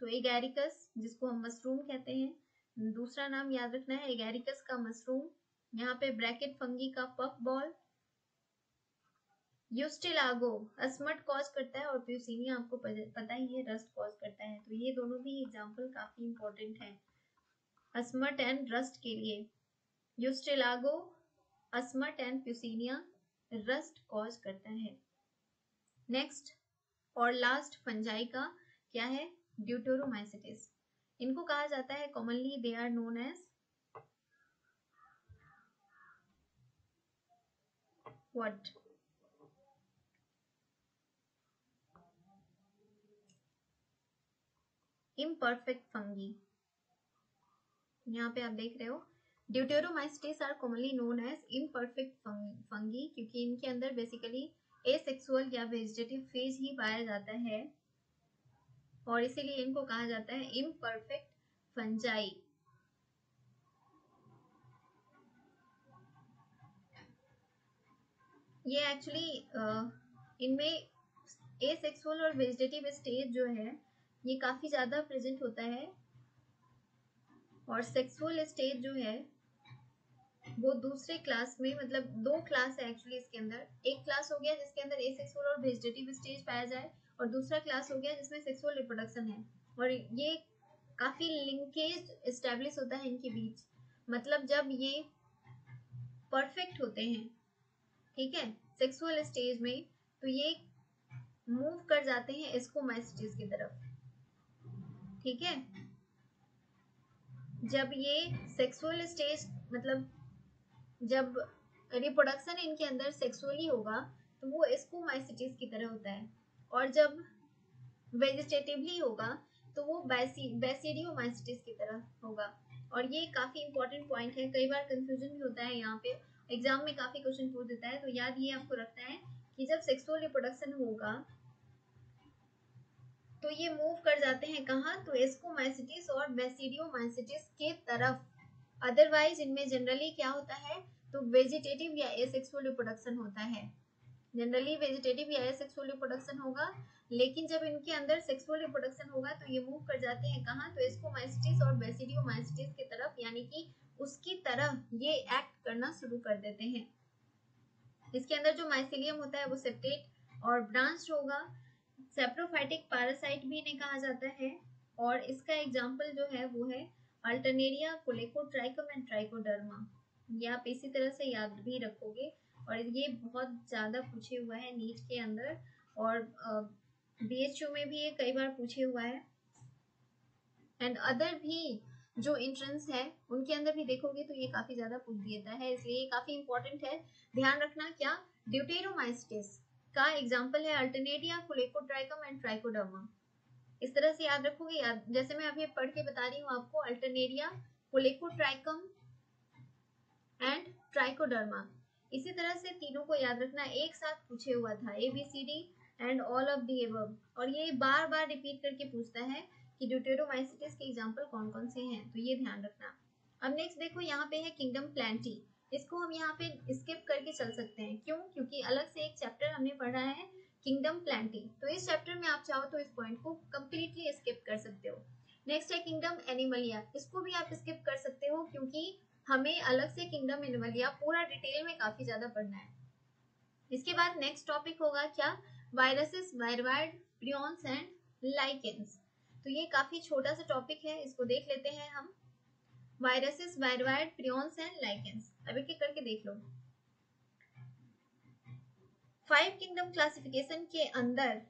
Speaker 1: तो एगैरिकस जिसको हम मशरूम कहते हैं, दूसरा नाम याद रखना है एगैरिकस का मशरूम। यहाँ पे ब्रैकेट फंगी का पफ बॉल। यूस्टिलागो अस्मट कॉज करता है और प्यूसिनिया आपको पता ही है रस्ट कॉज करता है, तो ये दोनों भी एग्जाम्पल काफी इंपॉर्टेंट है अस्मट एंड रस्ट के लिए। यूस्टिलागो अस्मट एंड प्यूसिनिया रस्ट कॉज करता है। नेक्स्ट और लास्ट फंजाई का क्या है, ड्यूटेरोमाइसिटिस। इनको कहा जाता है commonly they are known as what, imperfect fungi. यहाँ पे आप देख रहे हो deuteromycetes are commonly known as imperfect fungi, क्योंकि इनके अंदर बेसिकली एसेक्सुअल या वेजिटेटिव फेज ही पाया जाता है और इसीलिए इनको कहा जाता है इम्परफेक्ट फंजाई। ये एक्चुअली इनमें एसेक्सुअल और वेजिटेटिव स्टेज जो है ये काफी ज्यादा प्रेजेंट होता है और सेक्सुअल स्टेज जो है वो दूसरे क्लास में, मतलब दो क्लास है एक्चुअली इसके अंदर। एक क्लास हो गया जिसके अंदर एसेक्सुअल और वेजिटेटिव स्टेज पाया जाए, और दूसरा क्लास हो गया जिसमें सेक्सुअल रिप्रोडक्शन है। और ये काफी लिंकेज एस्टेब्लिश होता है इनके बीच, मतलब जब ये परफेक्ट होते हैं, ठीक है, सेक्सुअल स्टेज में, तो ये मूव कर जाते हैं एस्कोमाइसिस की तरफ, ठीक है। जब ये सेक्सुअल स्टेज, मतलब जब रिप्रोडक्शन इनके अंदर सेक्सुअली होगा तो वो एस्कोमाइसिस की तरह होता है, और जब वेजिटेटिवली होगा तो वो बैसिडियोमाइसिस की तरह होगा। और ये काफी इंपॉर्टेंट पॉइंट है, कई बार कंफ्यूजन भी होता है यहाँ पे, एग्जाम में काफी क्वेश्चन पूछ देता है, तो याद ये आपको रखना है कि जब सेक्सुअल रिप्रोडक्शन होगा तो ये मूव कर जाते हैं कहाँ, तो एस्कोमाइसिस और बैसिडियोमाइसिस के तरफ। अदरवाइज इनमें जनरली क्या होता है, तो वेजिटेटिव या एसेक्सुअल रिप्रोडक्शन होता है, जनरली वेजिटेटिव या एसेक्सुअल रिप्रोडक्शन होगा। लेकिन जब इनके अंदर सेक्सुअल रिप्रोडक्शन होगा तो ये मूव कर जाते हैं कहाँ, तो एस्कोमाइसिस और बैसिडियोमाइसिस की तरफ, यानी कि उसकी तरह ये एक्ट करना शुरू कर देते हैं। इसके अंदर जो माइसिलियम होता है वो सेप्टेट और ब्रांच होगा। सेप्रोफाइटिक पैरासाइट भी इन्हें कहा जाता है, और इसका एग्जाम्पल जो है वो है अल्टरनेरिया, कोलेकोट्राइकम एंड ट्राइकोडर्मा। ये आप इसी तरह से याद भी रखोगे, और ये बहुत ज्यादा पूछे हुआ है नीट के अंदर, और बीएचयू में भी ये कई बार पूछे हुआ है, एंड अदर भी जो एंट्रेंस है उनके अंदर भी देखोगे तो ये काफी ज्यादा पूछ देता है, इसलिए ये काफी इंपॉर्टेंट है। ध्यान रखना, क्या ड्यूटेरोमाइस्टिस का एग्जाम्पल है अल्टरनेरिया, कोलेकोट्राइकम एंड ट्राइकोडर्मा। इस तरह से याद रखोगे, याद जैसे मैं अभी पढ़ के बता रही हूँ आपको, अल्टरनेरिया, कोलेकोट्राइकम एंड ट्राइकोडर्मा। इसी तरह से तीनों को याद रखना, एक साथ पूछे हुआ था, ABCD and all of the above, और ये बार बार रिपीट करके पूछता है कि ड्यूटेरोमाइसिटिस के एग्जाम्पल कौन कौन से हैं, तो ये ध्यान रखना। अब नेक्स्ट देखो, यहाँ पे है किंगडम प्लांटी। इसको हम यहाँ पे स्किप करके चल सकते हैं, क्यों, क्योंकि अलग से एक चैप्टर हमने पढ़ा है किंगडम प्लांटी, तो इस चैप्टर में आप चाहो तो इस पॉइंट को कंप्लीटली स्किप कर सकते हो। नेक्स्ट है किंगडम एनिमलिया, इसको भी आप स्किप कर सकते हो, क्योंकि हमें अलग से किंगडम एनिमलिया पूरा डिटेल में काफी ज्यादा पढ़ना है। इसके बाद नेक्स्ट टॉपिक होगा क्या, वायरसेस, वायरवाइड, प्रियॉन्स एंड लाइकेंस। तो ये काफी छोटा सा टॉपिक है, इसको देख लेते हैं हम। वायरसेस, वायरवाइड, प्रियॉन्स एंड लाइकेंस, अब एक एक करके देख लो। 5 किंगडम क्लासिफिकेशन के अंदर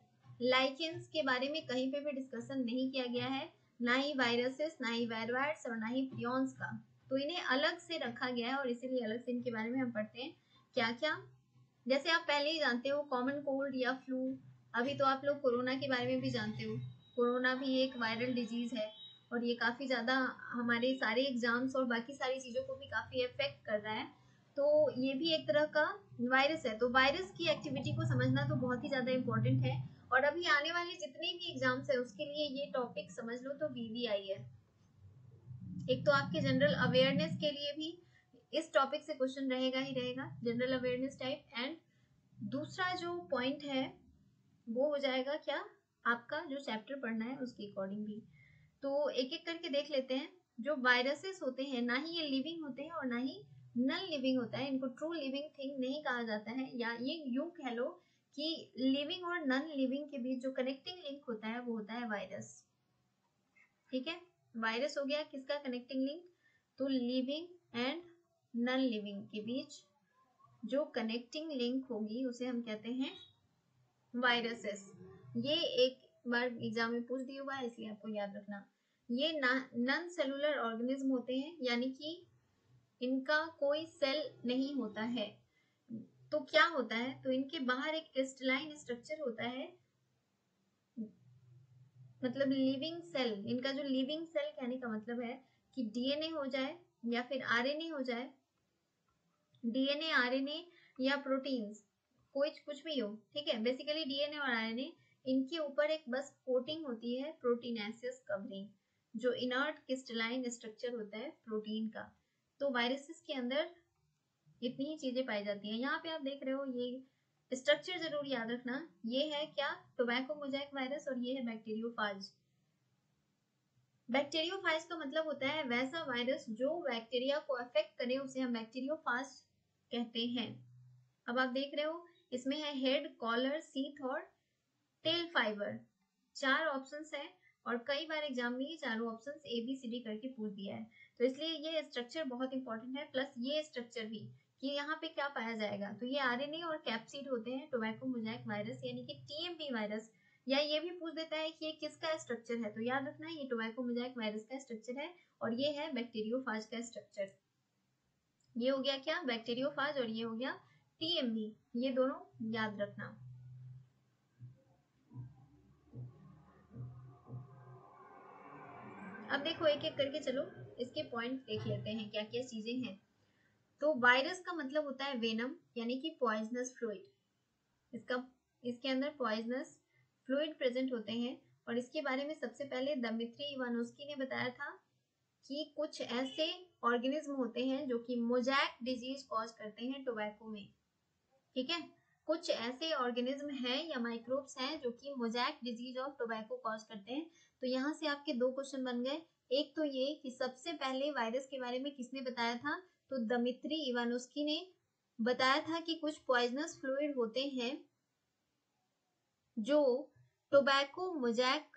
Speaker 1: लाइकेंस के बारे में कहीं पे भी डिस्कशन नहीं किया गया है, ना ही वायरसेस, ना ही वायरवाइड्स और ना ही प्रियॉन्स का, तो इन्हें अलग से रखा गया है, और इसीलिए अलग से इनके बारे में हम पढ़ते हैं। क्या क्या, जैसे आप पहले ही जानते हो कॉमन कोल्ड या फ्लू, अभी तो आप लोग कोरोना के बारे में भी जानते हो, कोरोना भी एक वायरल डिजीज है, और ये काफी ज्यादा हमारे सारे एग्जाम्स और बाकी सारी चीजों को भी काफी इफेक्ट कर रहा है, तो ये भी एक तरह का वायरस है। तो वायरस की एक्टिविटी को समझना तो बहुत ही ज्यादा इंपॉर्टेंट है, और अभी आने वाले जितने भी एग्जाम्स है उसके लिए ये टॉपिक समझ लो तो VVI है। एक तो आपके जनरल अवेयरनेस के लिए भी इस टॉपिक से क्वेश्चन रहेगा ही रहेगा, जनरल अवेयरनेस टाइप, एंड दूसरा जो पॉइंट है वो हो जाएगा क्या, आपका जो चैप्टर पढ़ना है उसके अकॉर्डिंग भी। तो एक एक करके देख लेते हैं। जो वायरसेस होते हैं, ना ही ये लिविंग होते हैं और ना ही नॉन लिविंग होता है, इनको ट्रू लिविंग थिंग नहीं कहा जाता है, या ये यूं कह लो कि लिविंग और नॉन लिविंग के बीच जो कनेक्टिंग लिंक होता है वो होता है वायरस, ठीक है। वायरस हो गया किसका कनेक्टिंग लिंक, तो लिविंग एंड नॉन लिविंग के बीच जो कनेक्टिंग लिंक होगी उसे हम कहते हैं वायरसेस। ये एक बार एग्जाम में पूछ दिया हुआ है, इसलिए आपको याद रखना। ये नॉन सेलुलर ऑर्गेनिज्म होते हैं, यानी कि इनका कोई सेल नहीं होता है। तो क्या होता है, तो इनके बाहर एक क्रिस्टलाइन स्ट्रक्चर होता है, मतलब लिविंग सेल, इनका जो लिविंग सेल कहने का मतलब है कि DNA हो जाए या फिर RNA हो जाए, DNA, RNA या प्रोटीन्स, कोई कुछ भी हो, ठीक है। बेसिकली DNA और RNA, इनके ऊपर एक बस कोटिंग होती है, प्रोटीनेसियस कवरिंग, जो इनर्ट क्रिस्टलाइन स्ट्रक्चर होता है प्रोटीन का। तो वायरसेस के अंदर इतनी ही चीजें पाई जाती हैं। यहाँ पे आप देख रहे हो, ये स्ट्रक्चर जरूर याद रखना, ये है क्या, टोबैको मोजाइक वायरस, और ये है बैक्टीरियोफाज। बैक्टीरियोफाज का मतलब होता है वैसा वायरस जो बैक्टीरिया को अफेक्ट करे, उसे हम बैक्टीरियोफाज कहते हैं। अब आप देख रहे हो इसमें है हेड, कॉलर, सीथ और टेल फाइबर। 4 ऑप्शंस है और कई बार एग्जाम में ये चारों ऑप्शंस ABCD करके पूछ दिया है, तो इसलिए ये स्ट्रक्चर बहुत इंपॉर्टेंट है। प्लस ये स्ट्रक्चर भी कि यहाँ पे क्या पाया जाएगा, तो ये RNA और कैप्सिड होते हैं टोबैको मोज़ेक वायरस यानी कि TMV वायरस। या ये भी पूछ देता है कि ये किसका स्ट्रक्चर है, तो याद रखना ये टोबैको मोज़ेक वायरस का स्ट्रक्चर है और ये है बैक्टीरियोफाज का स्ट्रक्चर। ये हो गया क्या, बैक्टीरियोफाज, और ये हो गया TMV, ये दोनों याद रखना। अब देखो एक एक करके चलो इसके पॉइंट देख लेते हैं क्या क्या चीजें हैं। तो वायरस का मतलब होता है वेनम यानी कि पॉइजनस फ्लूइड। इसके अंदर पॉइजनस फ्लूइड प्रेजेंट होते हैं और इसके बारे में सबसे पहले दमित्री इवानोस्की ने बताया था कि कुछ ऐसे ऑर्गेनिज्म होते हैं जो कि मोज़ेक डिजीज कॉज करते हैं टोबैको में। ठीक है, कुछ ऐसे ऑर्गेनिज्म हैं या माइक्रोब्स हैं जो कि mosaic disease of tobacco cause करते हैं। तो यहाँ से आपके 2 क्वेश्चन बन गए। एक तो ये कि सबसे पहले वायरस के बारे में किसने बताया था, तो दमित्री इवानोस्की ने बताया था कि कुछ पॉइजनस फ्लूइड होते हैं जो टोबैको मोज़ेक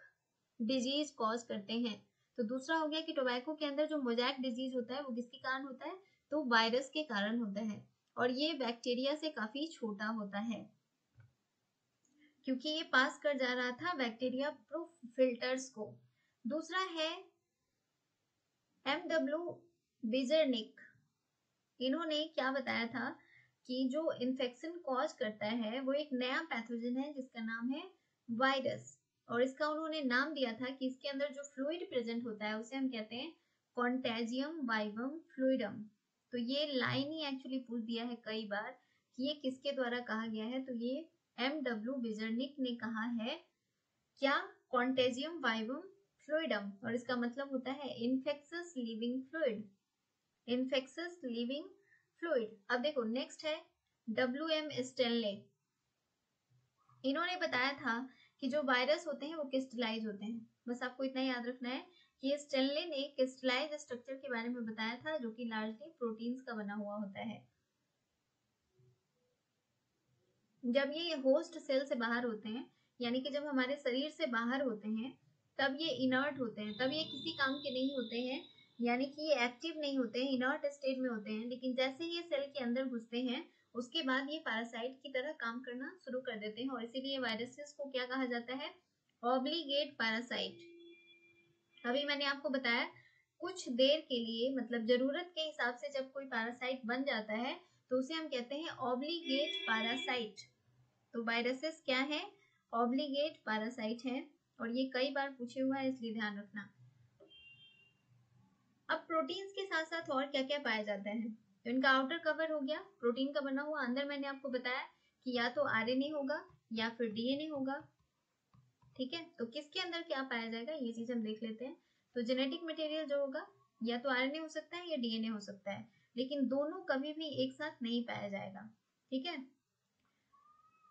Speaker 1: डिजीज कॉज करते हैं। तो दूसरा हो गया कि टोबैको के अंदर जो मोज़ेक डिजीज होता है वो किसके कारण होता है, तो वायरस के कारण होता है और ये बैक्टीरिया से काफी छोटा होता है क्योंकि ये पास कर जा रहा था बैक्टीरिया प्रूफ फिल्टर्स को। दूसरा है MW बिजरनिक। इन्होंने क्या बताया था कि जो इन्फेक्शन कॉज करता है वो एक नया पैथोजन है जिसका नाम है वायरस, और इसका उन्होंने नाम दिया था कि इसके अंदर जो फ्लूइड प्रेजेंट होता है उसे हम कहते हैं कॉन्टेजियम वाइवम फ्लूइडम। तो ये लाइन ही एक्चुअली पूछ दिया है कई बार कि ये किसके द्वारा कहा गया है, तो ये MW बिजरनिक ने कहा है क्या, कॉन्टेजियम वाइवम फ्लूइडम, और इसका मतलब होता है infectious living fluid, infectious living fluid. अब देखो नेक्स्ट है WM स्टेनले। इन्होंने बताया था कि जो वायरस होते हैं वो क्रिस्टलाइज होते हैं। बस आपको इतना याद रखना है कि स्टेनले ने क्रिस्टलाइज स्ट्रक्चर के बारे में बताया था जो कि लार्जली प्रोटीन्स का बना हुआ होता है। जब ये होस्ट सेल से बाहर होते हैं यानी कि जब हमारे शरीर से बाहर होते हैं तब ये इनर्ट होते हैं, तब ये किसी काम के नहीं होते हैं, यानी कि ये एक्टिव नहीं होते हैं, इनर्ट स्टेट में होते हैं। लेकिन जैसे ये सेल के अंदर घुसते हैं उसके बाद ये पैरासाइट की तरह काम करना शुरू कर देते हैं और इसीलिए वायरसेस को क्या कहा जाता है, ऑब्लिगेट पैरासाइट। अभी मैंने आपको बताया कुछ देर के लिए मतलब जरूरत के हिसाब से जब कोई पैरासाइट बन जाता है तो उसे हम कहते हैं ऑब्लिगेट पैरासाइट। तो वायरसेस क्या है, ऑब्लिगेट पैरासाइट है और ये कई बार पूछे हुआ है इसलिए ध्यान रखना। अब प्रोटीन्स के साथ साथ और क्या क्या पाया जाता है, तो इनका आउटर कवर हो गया प्रोटीन का बना हुआ, अंदर मैंने आपको बताया कि या तो RNA होगा या फिर DNA होगा। ठीक है, तो किसके अंदर क्या पाया जाएगा ये चीज हम देख लेते हैं। तो जेनेटिक मटेरियल जो होगा या तो RNA हो सकता है या DNA हो सकता है, लेकिन दोनों कभी भी एक साथ नहीं पाया जाएगा। ठीक है,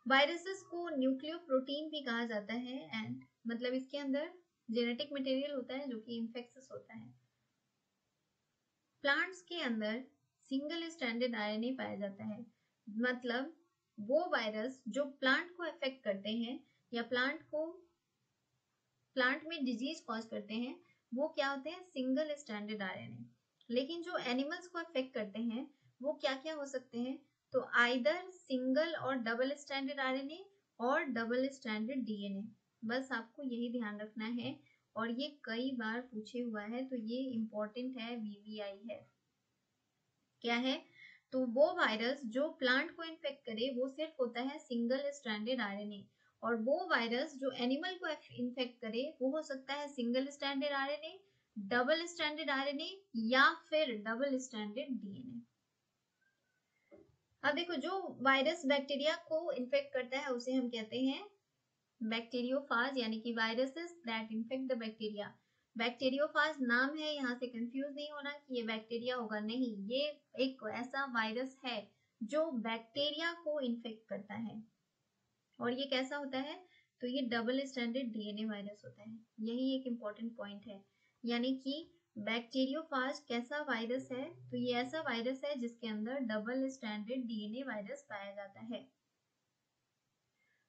Speaker 1: वायरसेस को न्यूक्लियोप्रोटीन भी कहा जाता है एंड मतलब इसके अंदर जेनेटिक मटेरियल होता है जो कि इन्फेक्शस होता है। प्लांट्स के अंदर सिंगल स्ट्रैंडेड RNA पाया जाता है, मतलब वो वायरस जो प्लांट को अफेक्ट करते हैं या प्लांट में डिजीज कॉज करते हैं वो क्या होते हैं, सिंगल स्ट्रैंडेड RNA। लेकिन जो एनिमल्स को अफेक्ट करते हैं वो क्या क्या हो सकते हैं, तो आइदर सिंगल और डबल स्ट्रैंडेड RNA और डबल स्ट्रैंडेड DNA। बस आपको यही ध्यान रखना है और ये कई बार पूछे हुआ है तो ये इंपॉर्टेंट है, VVI है। क्या है, तो वो वायरस जो प्लांट को इन्फेक्ट करे वो सिर्फ होता है सिंगल स्ट्रैंडेड RNA, और वो वायरस जो एनिमल को इन्फेक्ट करे वो हो सकता है single stranded RNA, double stranded RNA या फिर डबल स्ट्रैंडेड DNA। अब देखो जो वायरस बैक्टीरिया को इन्फेक्ट करता है उसे हम कहते हैं बैक्टीरियोफाज यानी कि viruses that infect the bacteria. Bacteriophage नाम है, यहाँ से कंफ्यूज नहीं होना कि ये बैक्टीरिया होगा, नहीं, ये एक ऐसा वायरस है जो बैक्टीरिया को इन्फेक्ट करता है। और ये कैसा होता है, तो ये डबल स्ट्रैंडेड DNA वायरस होता है। यही एक इम्पॉर्टेंट पॉइंट है यानी कि बैक्टीरियोफाज कैसा वायरस है, तो ये ऐसा वायरस है जिसके अंदर डबल स्ट्रैंडेड डीएनए वायरस पाया जाता है।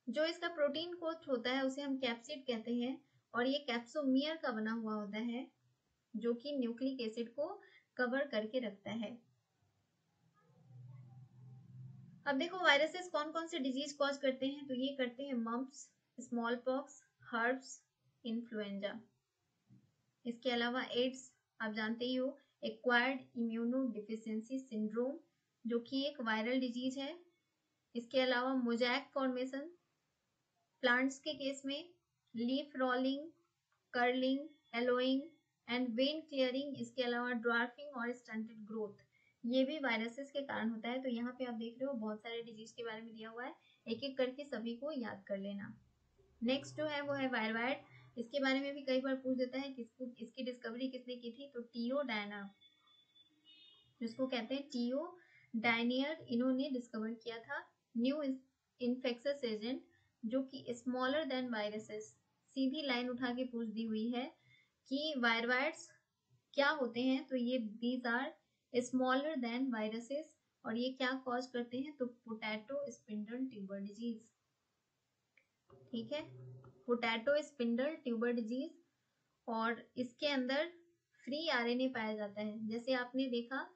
Speaker 1: जो इसका प्रोटीन कोट होता है उसे हम कैप्सिड कहते हैं, और ये कैप्सोमियर का बना हुआ होता है जो कि न्यूक्लिक एसिड को कवर करके रखता है। अब देखो वायरसेस कौन कौन से डिजीज कॉज करते हैं, तो ये करते हैं mumps, small pox, herpes, influenza. इसके अलावा एड्स आप जानते ही हो, एक्वायर्ड इम्यूनो डिफिशियंसी सिंड्रोम, जो कि एक वायरल डिजीज है। इसके अलावा मोजैक फॉर्मेशन प्लांट्स के केस में, leaf rolling, curling, allowing and when clearing, इसके अलावा ड्वार्फिंग और स्टंटेड ग्रोथ, ये भी वायरसेस के कारण होता है। तो यहाँ पे आप देख रहे हो बहुत सारे डिजीज के बारे में दिया हुआ है, एक एक करके सभी को याद कर लेना। नेक्स्ट जो है वो है वायरवाइड, इसके बारे में भी कई बार पूछ देता है किसको, इसकी डिस्कवरी किसने की थी, तो टीओ डायनर, जिसको कहते हैं टीओ डायनियर, इन्होंने डिस्कवर किया था। न्यू इन्फेक्शियस एजेंट जो कि स्मॉलर देन वायरसेस, सीधी लाइन उठा के पूछ दी हुई है कि वायरवाइड्स क्या होते हैं, तो ये these are smaller than viruses, और ये क्या कॉज करते हैं, तो पोटैटो स्पिंडल ट्यूबर डिजीज। ठीक है, पोटैटो स्पिंडल ट्यूबर डिजीज, और इसके अंदर फ्री आरएनए पाया जाता है। जैसे आपने देखा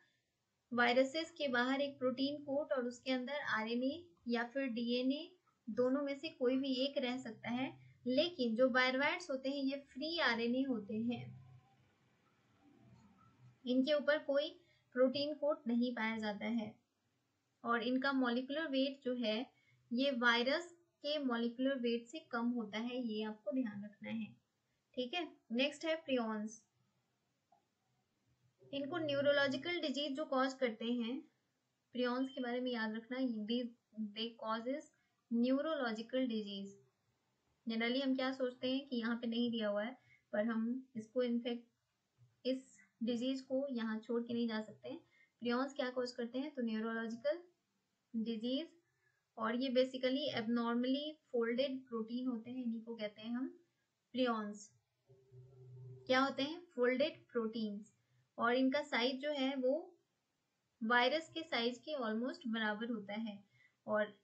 Speaker 1: वायरसेस के बाहर एक प्रोटीन कोट और उसके अंदर आरएनए या फिर डीएनए, दोनों में से कोई भी एक रह सकता है, लेकिन जो वायरवाइड्स होते हैं ये फ्री आरएनए होते हैं, इनके ऊपर कोई प्रोटीन कोट नहीं पाया जाता है, और इनका मॉलिक्यूलर वेट जो है ये वायरस के मॉलिक्यूलर वेट से कम होता है, ये आपको ध्यान रखना है। ठीक है, नेक्स्ट है प्रियॉन्स। इनको न्यूरोलॉजिकल डिजीज जो कॉज करते हैं, प्रियॉन्स के बारे में याद रखना, दे कॉजेस न्यूरोलॉजिकल डिजीज। जनरली हम क्या सोचते हैं कि यहाँ पे नहीं दिया हुआ है, पर हम इसको इनफेक्ट इस डिजीज को यहाँ छोड़ के नहीं जा सकते। प्रियॉन्स क्या कॉज करते हैं, तो न्यूरोलॉजिकल डिजीज, और ये बेसिकली एबनॉर्मली फोल्डेड प्रोटीन होते हैं, इन्हीं को कहते हैं हम प्रियॉन्स। क्या होते हैं, फोल्डेड प्रोटीन्स, और इनका साइज जो है वो वायरस के साइज के ऑलमोस्ट बराबर होता है, और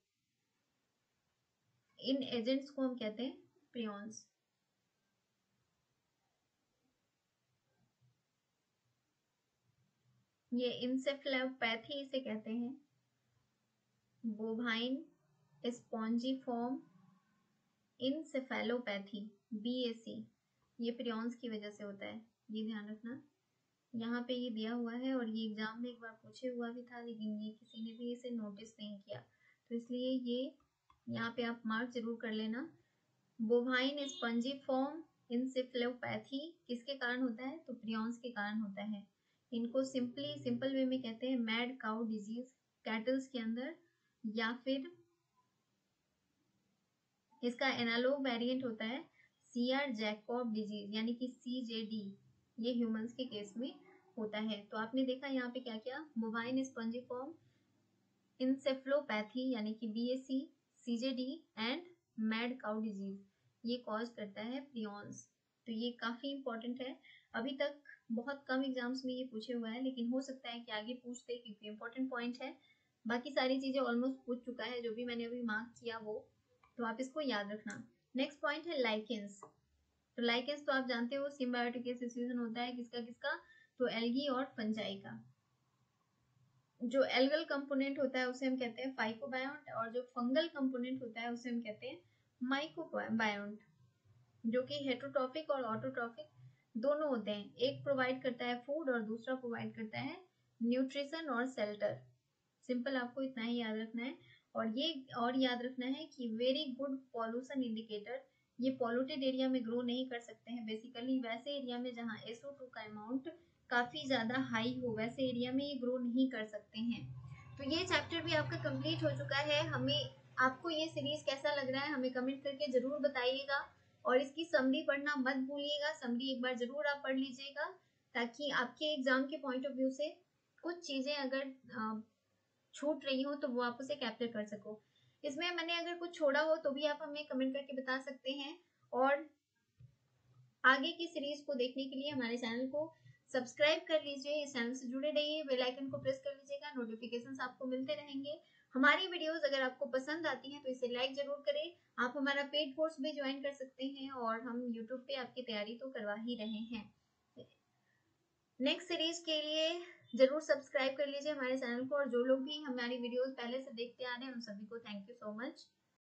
Speaker 1: इन एजेंट्स को हम कहते हैं प्रियॉन्स। ये इंसेफ्लोपैथी इसे कहते हैं, बोवाइन स्पॉन्जीफॉर्म इंसेफेलोपैथी बीएसी, ये प्रियॉन्स की वजह से होता है, ये ध्यान रखना। यहाँ पे ये दिया हुआ है और ये एग्जाम में एक बार पूछे हुआ भी था, लेकिन ये किसी ने भी इसे नोटिस नहीं किया, तो इसलिए ये यहाँ पे आप मार्क जरूर कर लेना। बोवाइन स्पंजीफॉर्म इंसेफ्लोपैथी किसके कारण होता है, तो प्रियॉन्स के कारण होता है। इनको सिंपल वे में कहते हैं मैड काउ डिजीज, कैटल्स के अंदर, या फिर इसका एनालॉग वेरिएंट होता है सीआर जैकॉब डिजीज, यानी कि सीजेडी, ये ह्यूमंस के केस में होता है। तो आपने देखा यहाँ पे क्या क्या, बोवाइन स्पंजीफॉर्म इंसेफ्लोपैथी यानी कि BSE, CJD and mad cow disease, ये कॉज करता है प्रियॉन्स। तो ये काफी इंपॉर्टेंट है, अभी तक बहुत कम एग्जाम्स में ये पूछे हुआ है, लेकिन हो सकता है कि आगे पूछते, क्योंकि इंपॉर्टेंट पॉइंट है। बाकी सारी चीजें ऑलमोस्ट पूछ चुका है, जो भी मैंने अभी मार्क किया वो, तो आप इसको याद रखना। नेक्स्ट पॉइंट है लाइकेंस। तो लाइकेंस तो आप जानते हो सिम्बायोटिक एसोसिएशन होता है किसका किसका, तो एल्गी और फंजाई का। जो एल्गल कंपोनेंट होता है उसे हम कहते हैं फाइकोबायोंट, और जो फंगल कंपोनेंट होता है उसे हम कहते हैं माइकोबायोंट, जो कि हेटरोट्रॉफिक और ऑटोट्रॉफिक दोनों होते हैं। एक प्रोवाइड करता है फूड और दूसरा प्रोवाइड करता है न्यूट्रिशन और शेल्टर। सिंपल आपको इतना ही याद रखना है, और ये और याद रखना है कि वेरी गुड पॉल्यूशन इंडिकेटर, ये पॉल्यूटेड एरिया में ग्रो नहीं कर सकते हैं, बेसिकली वैसे एरिया में जहाँ SO2 का अमाउंट काफी ज्यादा हाई हो, वैसे एरिया में ये ग्रो नहीं कर सकते हैं। तो ये चैप्टर भी आपका कंप्लीट हो चुका है। हमें आपको ये सीरीज कैसा लग रहा है हमें कमेंट करके जरूर बताइएगा, और इसकी समरी पढ़ना मत भूलिएगा, समरी एक बार जरूर आप पढ़ लीजिएगा, ताकि आपके एग्जाम के पॉइंट ऑफ व्यू से कुछ चीजें अगर छूट रही हो तो वो आप उसे कैप्चर कर सको। इसमें मैंने अगर कुछ छोड़ा हो तो भी आप हमें कमेंट करके बता सकते हैं, और आगे की सीरीज को देखने के लिए हमारे चैनल को सब्सक्राइब कर लीजिए, इस चैनल से जुड़े रहिए, बेल आइकन को प्रेस कर लीजिएगा, नोटिफिकेशंस आपको मिलते रहेंगे। हमारी वीडियोस अगर आपको पसंद आती हैं तो इसे लाइक जरूर करें। आप हमारा पेड कोर्स भी ज्वाइन कर सकते हैं और हम यूट्यूब पे आपकी तैयारी तो करवा ही रहे हैं। नेक्स्ट सीरीज के लिए जरूर सब्सक्राइब कर लीजिए हमारे चैनल को, और जो लोग भी हमारी वीडियोस पहले से देखते आ रहे हैं उन सभी को थैंक यू सो मच।